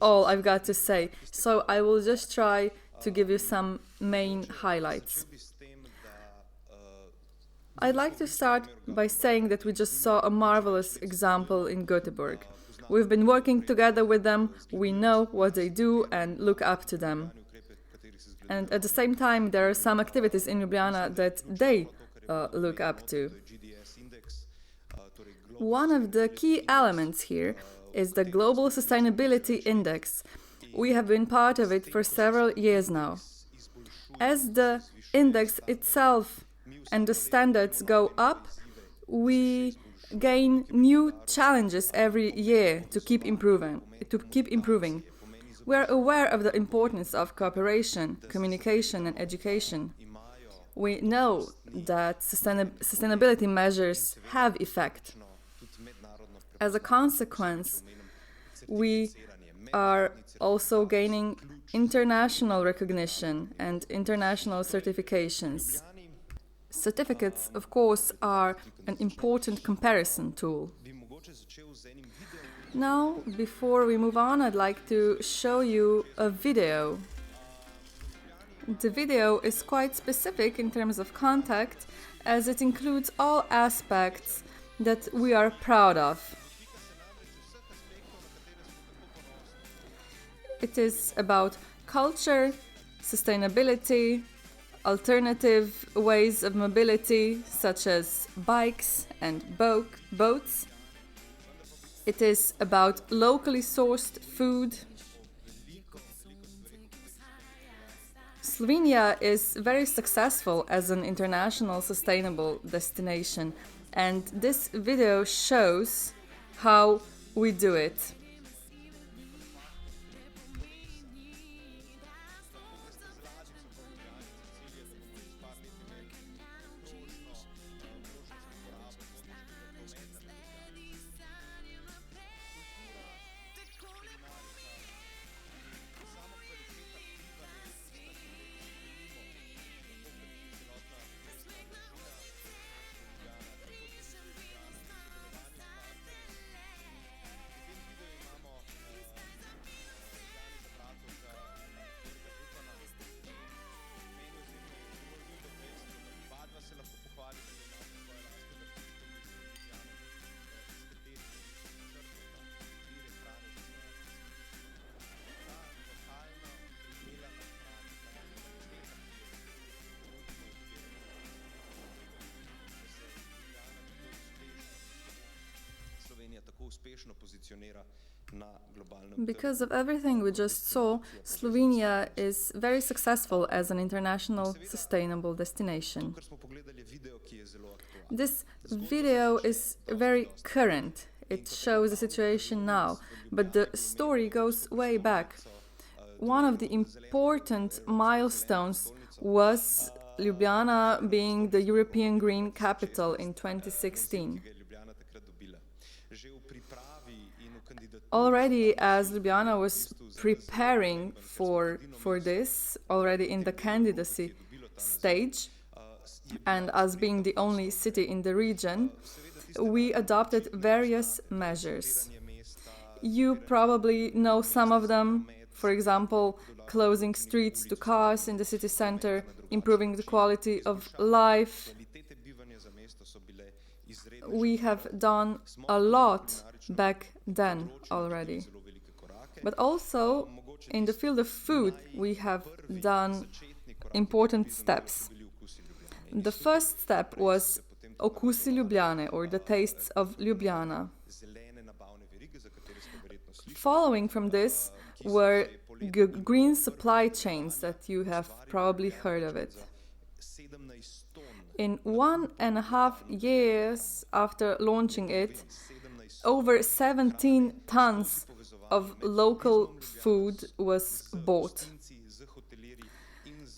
Speaker 1: all I've got to say, so I will just try to give you some main highlights. I'd like to start by saying that we just saw a marvelous example in Gothenburg. We've been working together with them, we know what they do and look up to them. And at the same time, there are some activities in Ljubljana that they look up to. One of the key elements here is the Global Sustainability Index. We have been part of it for several years now. As the index itself and the standards go up, we gain new challenges every year to keep improving. We are aware of the importance of cooperation, communication and education. We know that sustainability measures have effect. As a consequence, we are also gaining international recognition and international certifications. Certificates, of course, are an important comparison tool. Now, before we move on, I'd like to show you a video. The video is quite specific in terms of content, as it includes all aspects that we are proud of. It is about culture, sustainability, alternative ways of mobility, such as bikes and boats. It is about locally sourced food. Slovenia is very successful as an international sustainable destination, and this video shows how we do it. Because of everything we just saw, Slovenia is very successful as an international sustainable destination. This video is very current. It shows the situation now, but the story goes way back. One of the important milestones was Ljubljana being the European Green Capital in 2016. Already, as Ljubljana was preparing for this, already in the candidacy stage, and as being the only city in the region, we adopted various measures. You probably know some of them, for example, closing streets to cars in the city center, improving the quality of life. We have done a lot back then already. But also, in the field of food, we have done important steps. The first step was Okusi Ljubljane, or the tastes of Ljubljana. Following from this were green supply chains that you have probably heard of it. In 1.5 years after launching it, over 17 tons of local food was bought.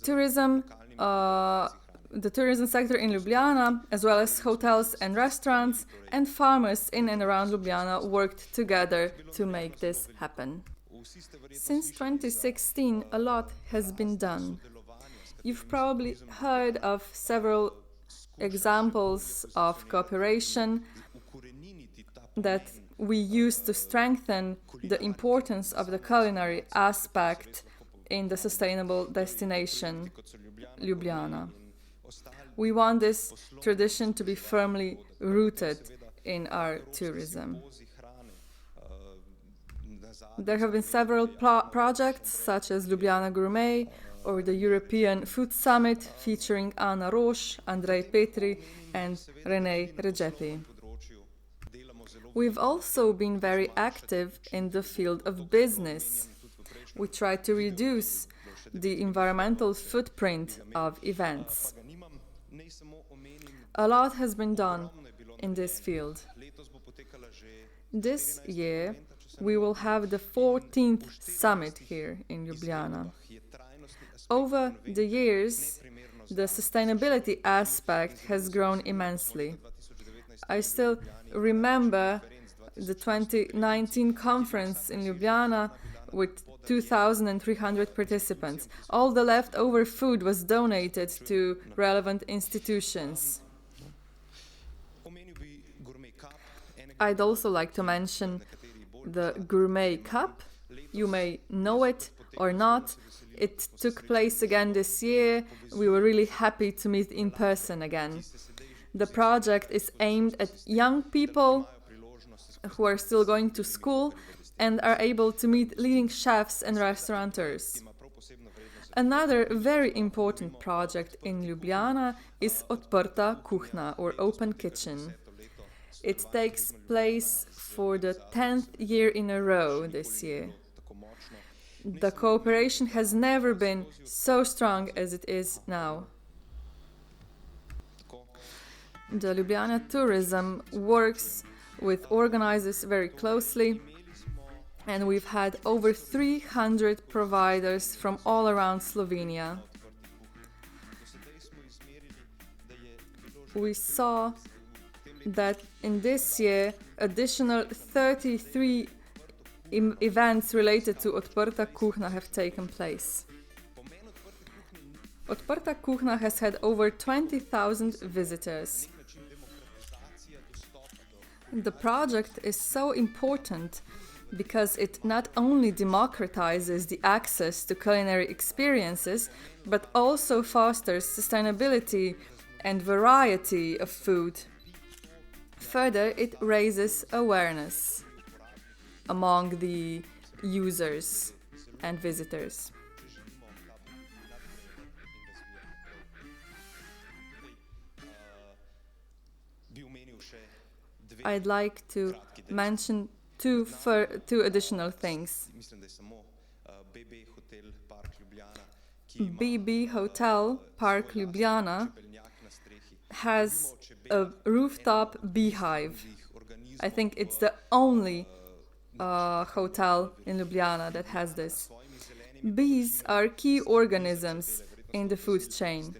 Speaker 1: Tourism, the tourism sector in Ljubljana, as well as hotels and restaurants, and farmers in and around Ljubljana worked together to make this happen. Since 2016, a lot has been done. You've probably heard of several examples of cooperation. that we use to strengthen the importance of the culinary aspect in the sustainable destination, Ljubljana. We want this tradition to be firmly rooted in our tourism. There have been several projects such as Ljubljana Gourmet or the European Food Summit featuring Anna Roš, Andrej Petri and René Redzepi. We've also been very active in the field of business. We try to reduce the environmental footprint of events. A lot has been done in this field. This year, we will have the 14th summit here in Ljubljana. Over the years, the sustainability aspect has grown immensely. I still remember the 2019 conference in Ljubljana with 2,300 participants. All the leftover food was donated to relevant institutions. I'd also like to mention the Gourmet Cup. You may know it or not. It took place again this year. We were really happy to meet in person again. The project is aimed at young people who are still going to school and are able to meet leading chefs and restaurateurs. Another very important project in Ljubljana is Otprta kuhna, or Open Kitchen. It takes place for the 10th year in a row this year. The cooperation has never been so strong as it is now. The Ljubljana tourism works with organizers very closely, and we've had over 300 providers from all around Slovenia. We saw that in this year, additional 33 events related to Otprta kuhna have taken place. Otprta kuhna has had over 20,000 visitors. The project is so important because it not only democratizes the access to culinary experiences, but also fosters sustainability and variety of food. Further, it raises awareness among the users and visitors. I'd like to mention two additional things. BB Hotel Park Ljubljana has a rooftop beehive. I think it's the only hotel in Ljubljana that has this. Bees are key organisms in the food chain.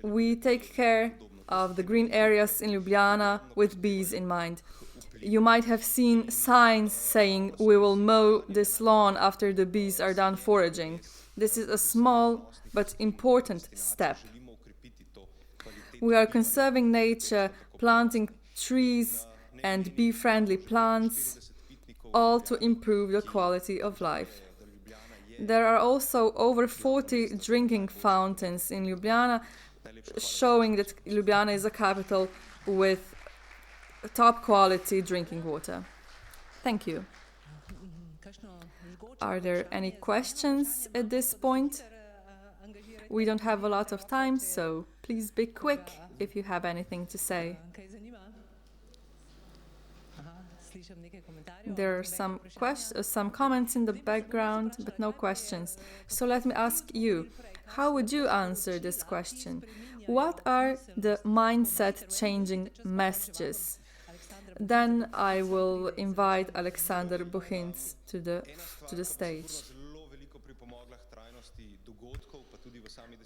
Speaker 1: We take care of the green areas in Ljubljana with bees in mind. You might have seen signs saying we will mow this lawn after the bees are done foraging. This is a small but important step. We are conserving nature, planting trees and bee-friendly plants, all to improve the quality of life. There are also over 40 drinking fountains in Ljubljana, showing that Ljubljana is a capital with top quality drinking water. Thank you. Are there any questions at this point? We don't have a lot of time, so please be quick if you have anything to say. There are some comments in the background, but no questions. So let me ask you, how would you answer this question? What are the mindset-changing messages? Then I will invite Aleksander Bohinc to the stage.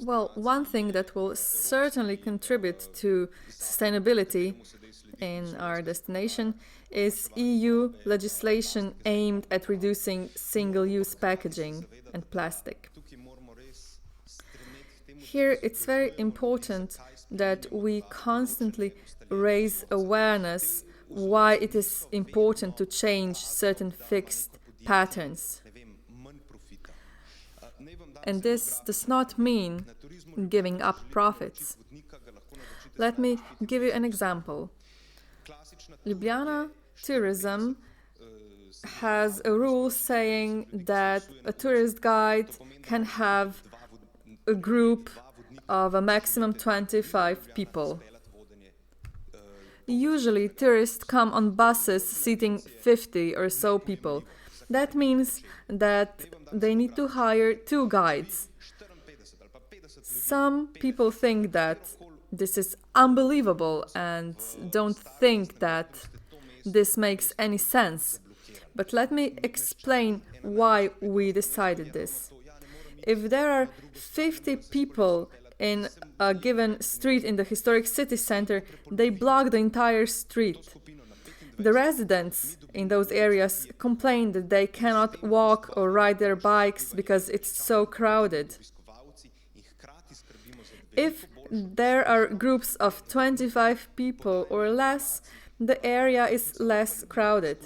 Speaker 1: Well, one thing that will certainly contribute to sustainability in our destination is EU legislation aimed at reducing single-use packaging and plastic. Here it's very important that we constantly raise awareness why it is important to change certain fixed patterns. And this does not mean giving up profits. Let me give you an example. Ljubljana tourism has a rule saying that a tourist guide can have a group of a maximum 25 people. Usually tourists come on buses seating 50 or so people. That means that they need to hire 2 guides. Some people think that this is unbelievable and don't think that this makes any sense. But let me explain why we decided this. If there are 50 people in a given street in the historic city center, they block the entire street. The residents in those areas complain that they cannot walk or ride their bikes because it's so crowded. If there are groups of 25 people or less, the area is less crowded.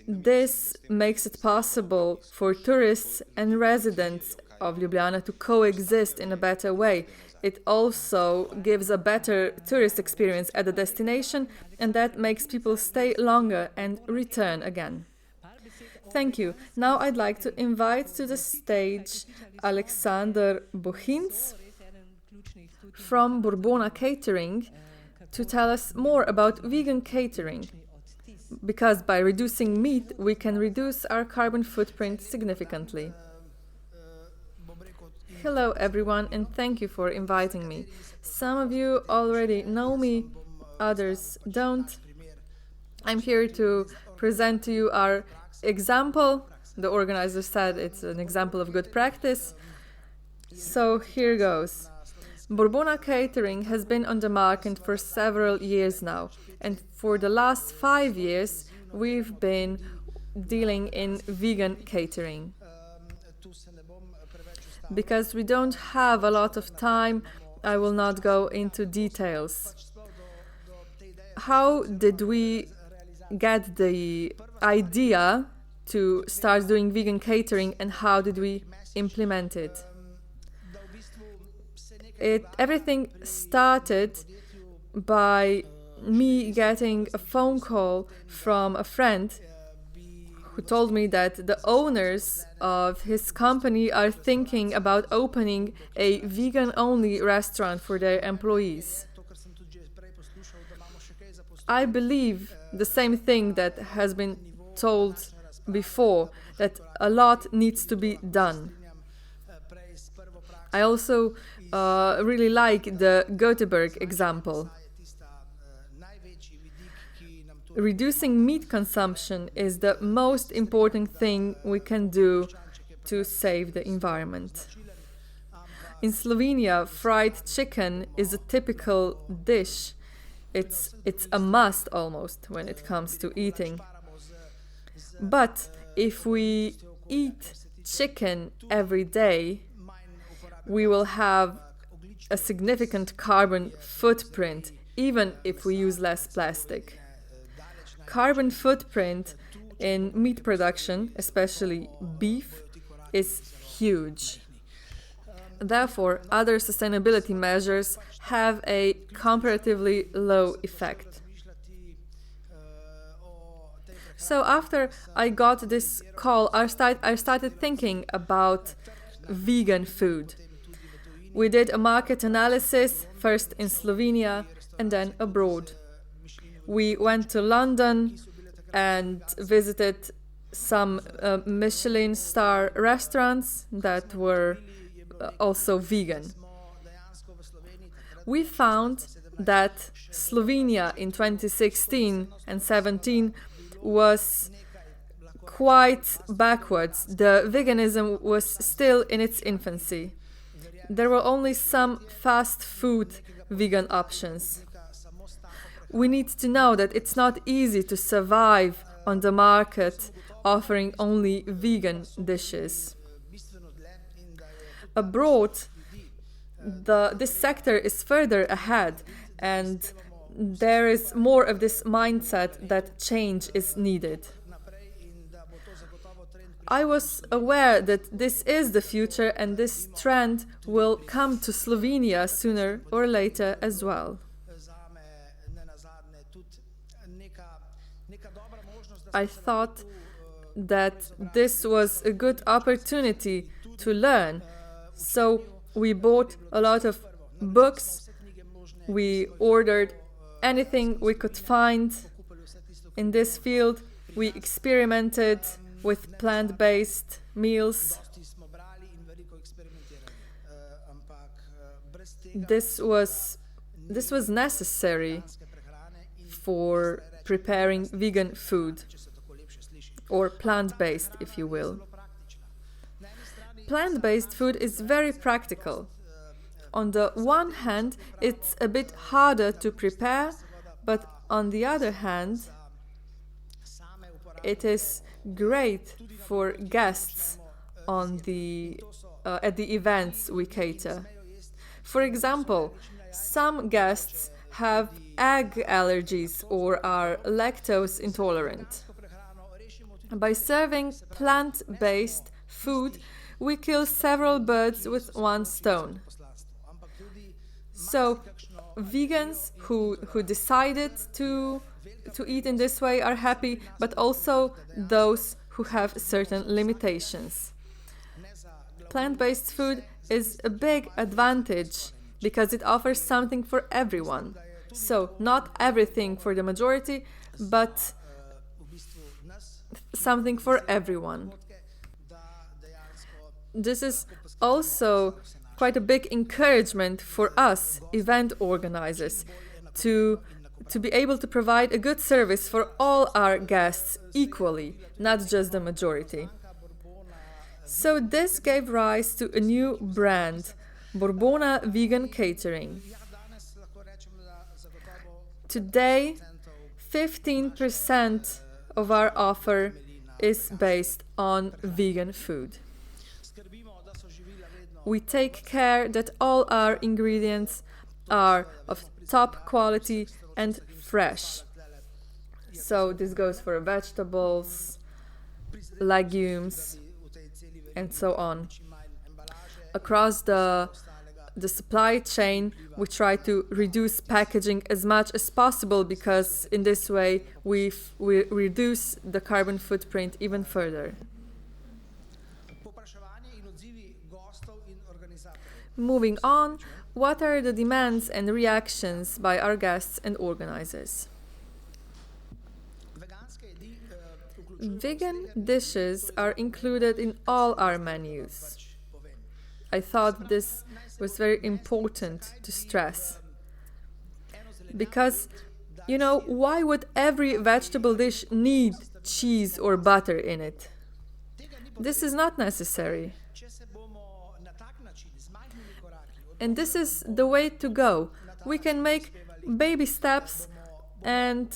Speaker 1: This makes it possible for tourists and residents of Ljubljana to coexist in a better way. It also gives a better tourist experience at the destination, and that makes people stay longer and return again. Thank you. Now I'd like to invite to the stage Aleksander Bohinc from Borbona Catering to tell us more about vegan catering, because by reducing meat we can reduce our carbon footprint significantly. Hello everyone, and thank you for inviting me. Some of you already know me, others don't. I'm here to present to you our example. The organizer said it's an example of good practice. So here goes. Borbona Catering has been on the market for several years now, and for the last 5 years we've been dealing in vegan catering. Because we don't have a lot of time, I will not go into details. How did we get the idea to start doing vegan catering, and how did we implement it? Everything started by me getting a phone call from a friend who told me that the owners of his company are thinking about opening a vegan-only restaurant for their employees. I believe the same thing that has been told before, that a lot needs to be done. I also really like the Gothenburg example. Reducing meat consumption is the most important thing we can do to save the environment. In Slovenia, fried chicken is a typical dish. It's a must almost when it comes to eating. But if we eat chicken every day, we will have a significant carbon footprint, even if we use less plastic. Carbon footprint in meat production, especially beef, is huge. Therefore, other sustainability measures have a comparatively low effect. So after I got this call, I started thinking about vegan food. We did a market analysis, first in Slovenia and then abroad. We went to London and visited some Michelin star restaurants that were also vegan. We found that Slovenia in 2016 and 17 was quite backwards. The veganism was still in its infancy. There were only some fast food vegan options. We need to know that it's not easy to survive on the market offering only vegan dishes. Abroad, this sector is further ahead, and there is more of this mindset that change is needed. I was aware that this is the future and this trend will come to Slovenia sooner or later as well. I thought that this was a good opportunity to learn, so we bought a lot of books, we ordered anything we could find in this field, we experimented with plant-based meals. This was necessary for preparing vegan food, or plant-based, if you will. Plant-based food is very practical. On the one hand, it's a bit harder to prepare, but on the other hand, it is great for guests at the events we cater. For example, some guests have egg allergies or are lactose intolerant. By serving plant-based food, we kill several birds with one stone. So, vegans who decided to eat in this way are happy, but also those who have certain limitations. Plant-based food is a big advantage because it offers something for everyone. So, not everything for the majority, but something for everyone. This is also quite a big encouragement for us, event organizers, to be able to provide a good service for all our guests equally, not just the majority. So this gave rise to a new brand, Borbona Vegan Catering. Today, 15% of our offer is based on vegan food. We take care that all our ingredients are of top quality and fresh. So this goes for vegetables, legumes, and so on. Across the supply chain, we try to reduce packaging as much as possible because in this way we reduce the carbon footprint even further. Moving on, what are the demands and reactions by our guests and organizers? Vegan dishes are included in all our menus. I thought this was very important to stress. Because, why would every vegetable dish need cheese or butter in it? This is not necessary. And this is the way to go. We can make baby steps, and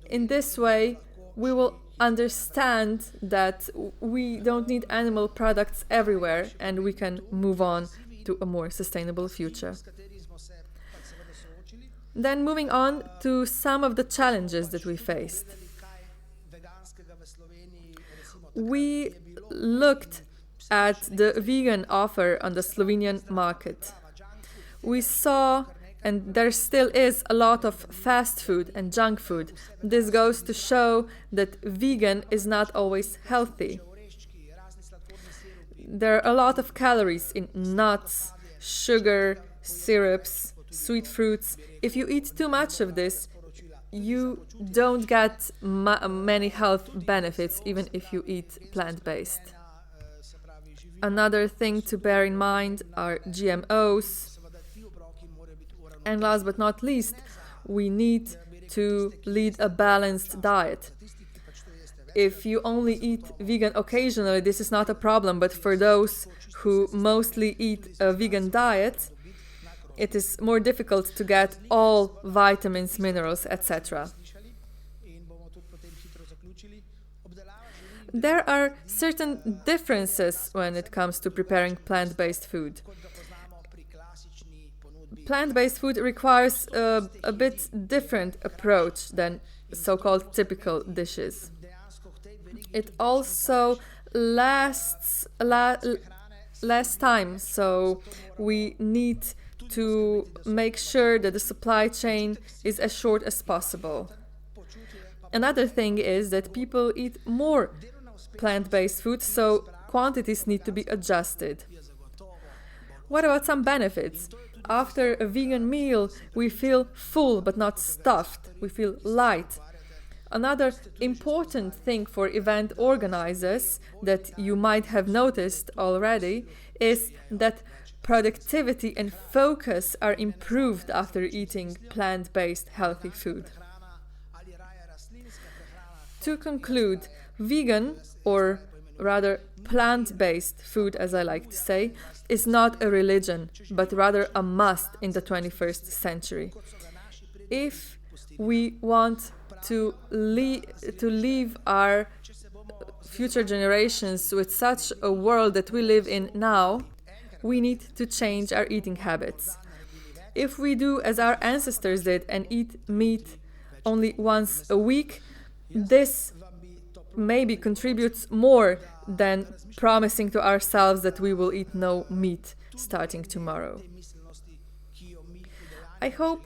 Speaker 1: in this way we will understand that we don't need animal products everywhere and we can move on to a more sustainable future. Then moving on to some of the challenges that we faced. We looked at the vegan offer on the Slovenian market. We saw, and there still is, a lot of fast food and junk food. This goes to show that vegan is not always healthy. There are a lot of calories in nuts, sugar, syrups, sweet fruits. If you eat too much of this, you don't get many health benefits, even if you eat plant-based. Another thing to bear in mind are GMOs. And last but not least, we need to lead a balanced diet. If you only eat vegan occasionally, this is not a problem, but for those who mostly eat a vegan diet, it is more difficult to get all vitamins, minerals, etc. There are certain differences when it comes to preparing plant-based food. plant-based food requires a bit different approach than so-called typical dishes. It also lasts less time, so we need to make sure that the supply chain is as short as possible. Another thing is that people eat more plant-based food, so quantities need to be adjusted. What about some benefits? After a vegan meal, we feel full but not stuffed. We feel light. Another important thing for event organizers that you might have noticed already is that productivity and focus are improved after eating plant-based healthy food. To conclude, vegan, or rather plant-based food, as I like to say, is not a religion, but rather a must in the 21st century. If we want to leave our future generations with such a world that we live in now, we need to change our eating habits. If we do as our ancestors did and eat meat only once a week, this maybe contributes more than promising to ourselves that we will eat no meat starting tomorrow. I hope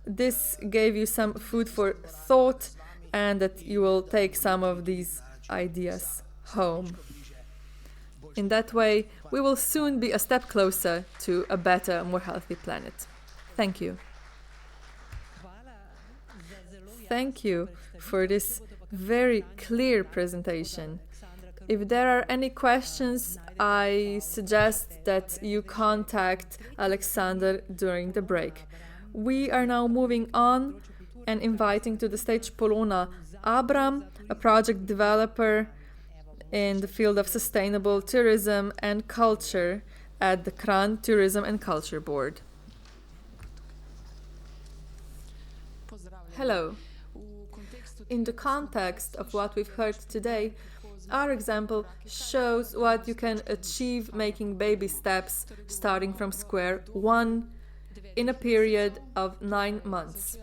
Speaker 1: this gave you some food for thought and that you will take some of these ideas home. In that way, we will soon be a step closer to a better, more healthy planet. Thank you. Thank you for this very clear presentation. If there are any questions, I suggest that you contact Aleksander during the break. We are now moving on and inviting to the stage Polona Abram, a project developer in the field of sustainable tourism and culture at the Kranj Tourism and Culture Board. Hello. In the context of what we've heard today, our example shows what you can achieve making baby steps starting from square one in a period of 9 months.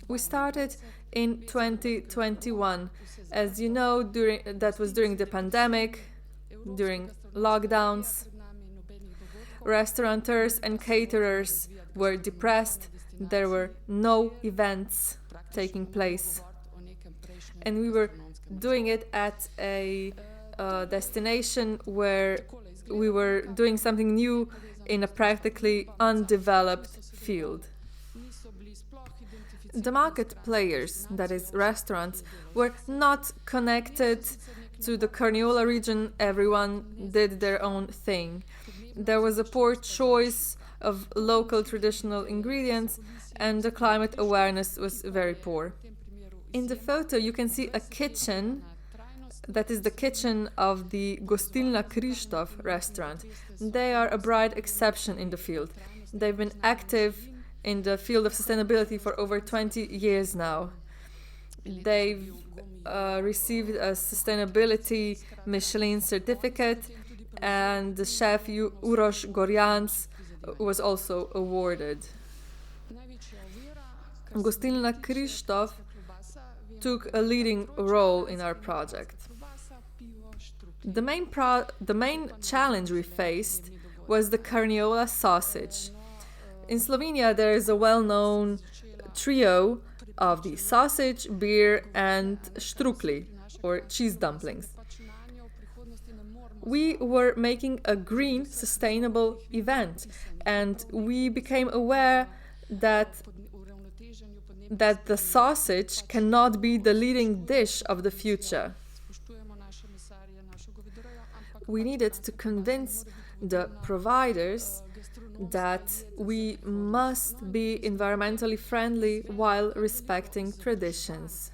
Speaker 1: We started in 2021. As you know, that was during the pandemic, during lockdowns. Restaurateurs and caterers were depressed. There were no events taking place. And we were doing it at a destination where we were doing something new in a practically undeveloped field. The market players, that is restaurants, were not connected to the Carniola region. Everyone did their own thing. There was a poor choice of local traditional ingredients and the climate awareness was very poor. In the photo you can see a kitchen, that is the kitchen of the Gostilna Krzysztof restaurant. They are a bright exception in the field. They've been active in the field of sustainability for over 20 years now. They've received a sustainability Michelin certificate, and the chef Uroš Gorjans was also awarded. Gostilna Krzysztof took a leading role in our project. The main challenge we faced was the Carniola sausage. In Slovenia, there is a well-known trio of the sausage, beer, and štrukli, or cheese dumplings. We were making a green, sustainable event, and we became aware that the sausage cannot be the leading dish of the future. We needed to convince the providers that we must be environmentally friendly while respecting traditions.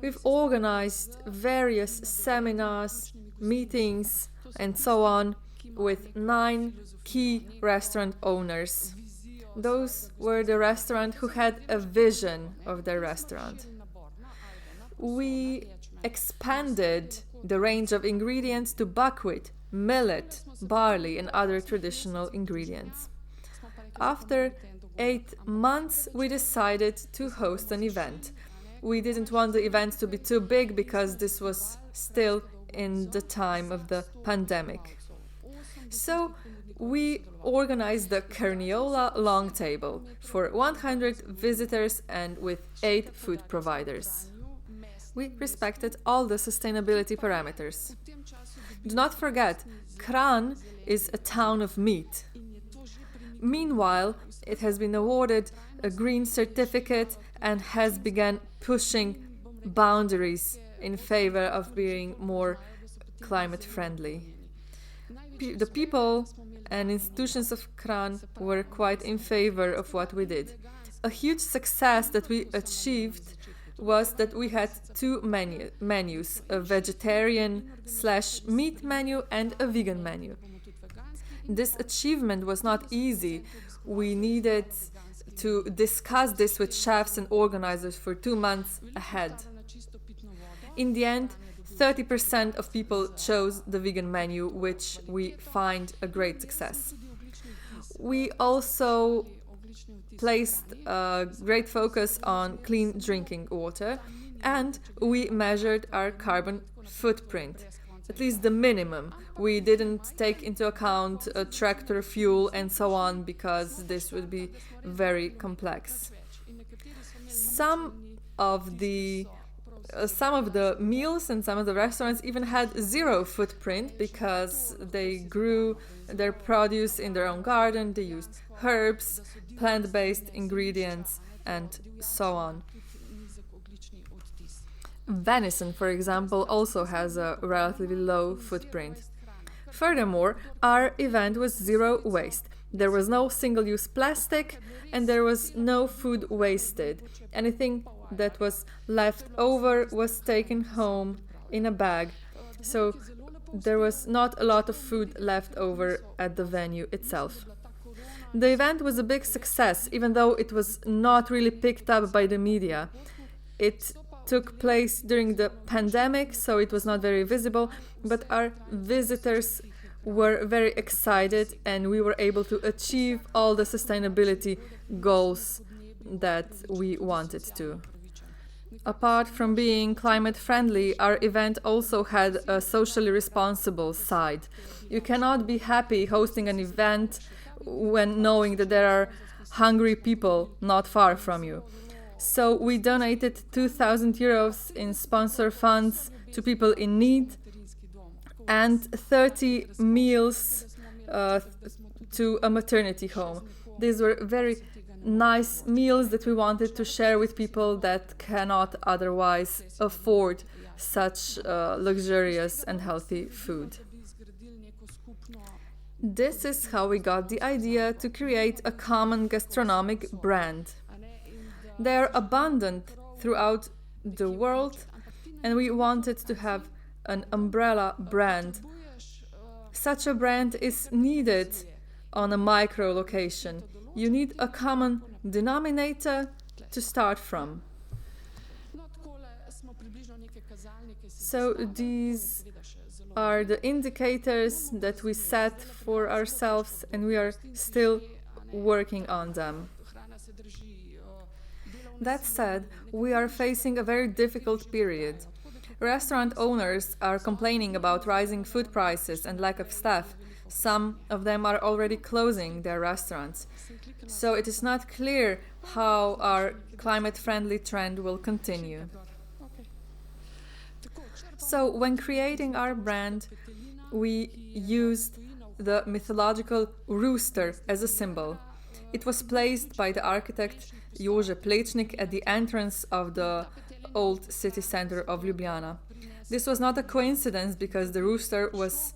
Speaker 1: We've organized various seminars, meetings, and so on with 9 key restaurant owners. Those were the restaurants who had a vision of their restaurant. We expanded the range of ingredients to buckwheat, millet, barley, and other traditional ingredients.
Speaker 2: After 8 months, we decided to host an event. We didn't want the event to be too big because this was still in the time of the pandemic. So we organized the Carniola long table for 100 visitors and with 8 food providers. We respected all the sustainability parameters. Do not forget, Kranj is a town of meat. Meanwhile, it has been awarded a green certificate and has begun pushing boundaries in favor of being more climate friendly. The people and institutions of Kranj were quite in favor of what we did. A huge success that we achieved was that we had 2 menus, a vegetarian/meat menu and a vegan menu. This achievement was not easy. We needed to discuss this with chefs and organizers for 2 months ahead. In the end, 30% of people chose the vegan menu, which we find a great success. We also placed a great focus on clean drinking water, and we measured our carbon footprint, at least the minimum. We didn't take into account tractor fuel and so on because this would be very complex. Some of the meals and some of the restaurants even had 0 footprint because they grew their produce in their own garden, they used herbs, plant-based ingredients, and so on. Venison, for example, also has a relatively low footprint. Furthermore, our event was 0 waste. There was no single-use plastic and there was no food wasted. Anything that was left over was taken home in a bag. So there was not a lot of food left over at the venue itself. The event was a big success, even though it was not really picked up by the media. It took place during the pandemic, so it was not very visible, but our visitors were very excited and we were able to achieve all the sustainability goals that we wanted to. Apart from being climate friendly, our event also had a socially responsible side. You cannot be happy hosting an event when knowing that there are hungry people not far from you. So we donated 2,000 euros in sponsor funds to people in need and 30 meals to a maternity home. These were very nice meals that we wanted to share with people that cannot otherwise afford such luxurious and healthy food. This is how we got the idea to create a common gastronomic brand. They are abundant throughout the world and we wanted to have an umbrella brand. Such a brand is needed on a micro location. You need a common denominator to start from. So these are the indicators that we set for ourselves and we are still working on them. That said, we are facing a very difficult period. Restaurant owners are complaining about rising food prices and lack of staff. Some of them are already closing their restaurants. So it is not clear how our climate-friendly trend will continue. So when creating our brand, we used the mythological rooster as a symbol. It was placed by the architect Jože Plečnik at the entrance of the old city center of Ljubljana. This was not a coincidence because the rooster was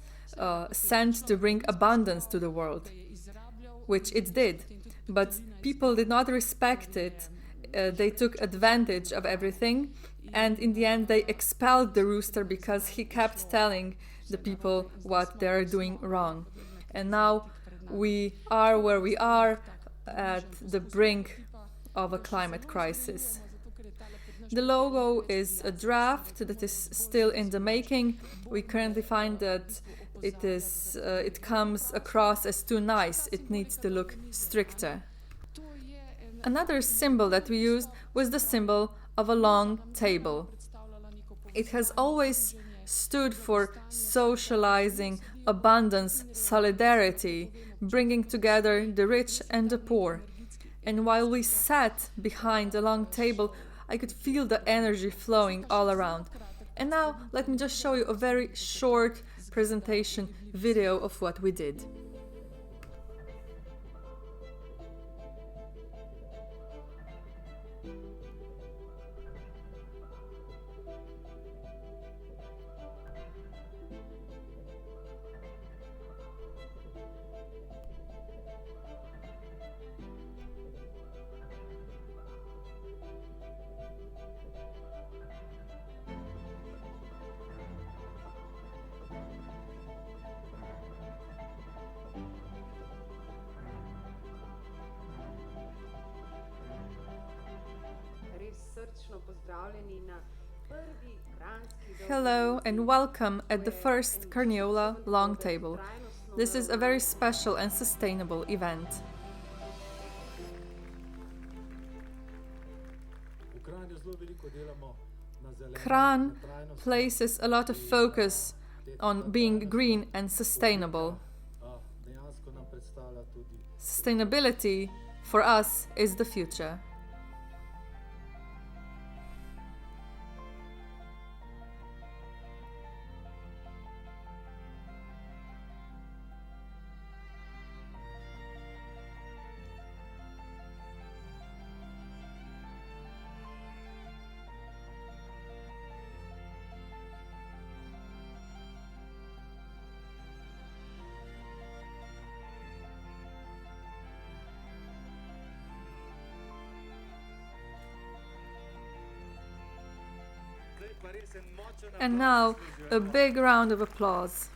Speaker 2: sent to bring abundance to the world, which it did. But people did not respect it. They took advantage of everything, and in the end they expelled the rooster because he kept telling the people what they are doing wrong. And now we are where we are, at the brink of a climate crisis. The logo is a draft that is still in the making. We currently find that
Speaker 1: it comes across as too nice. It needs to look stricter. Another symbol that we used was the symbol of a long table. It has always stood for socializing, abundance, solidarity, bringing together the rich and the poor. And while we sat behind the long table, I could feel the energy flowing all around. And now let me just show you a very short presentation video of what we did. Hello and welcome at the first Carniola Long Table. This is a very special and sustainable event. Kranj places a lot of focus on being green and sustainable. Sustainability for us is the future. And now, a big round of applause.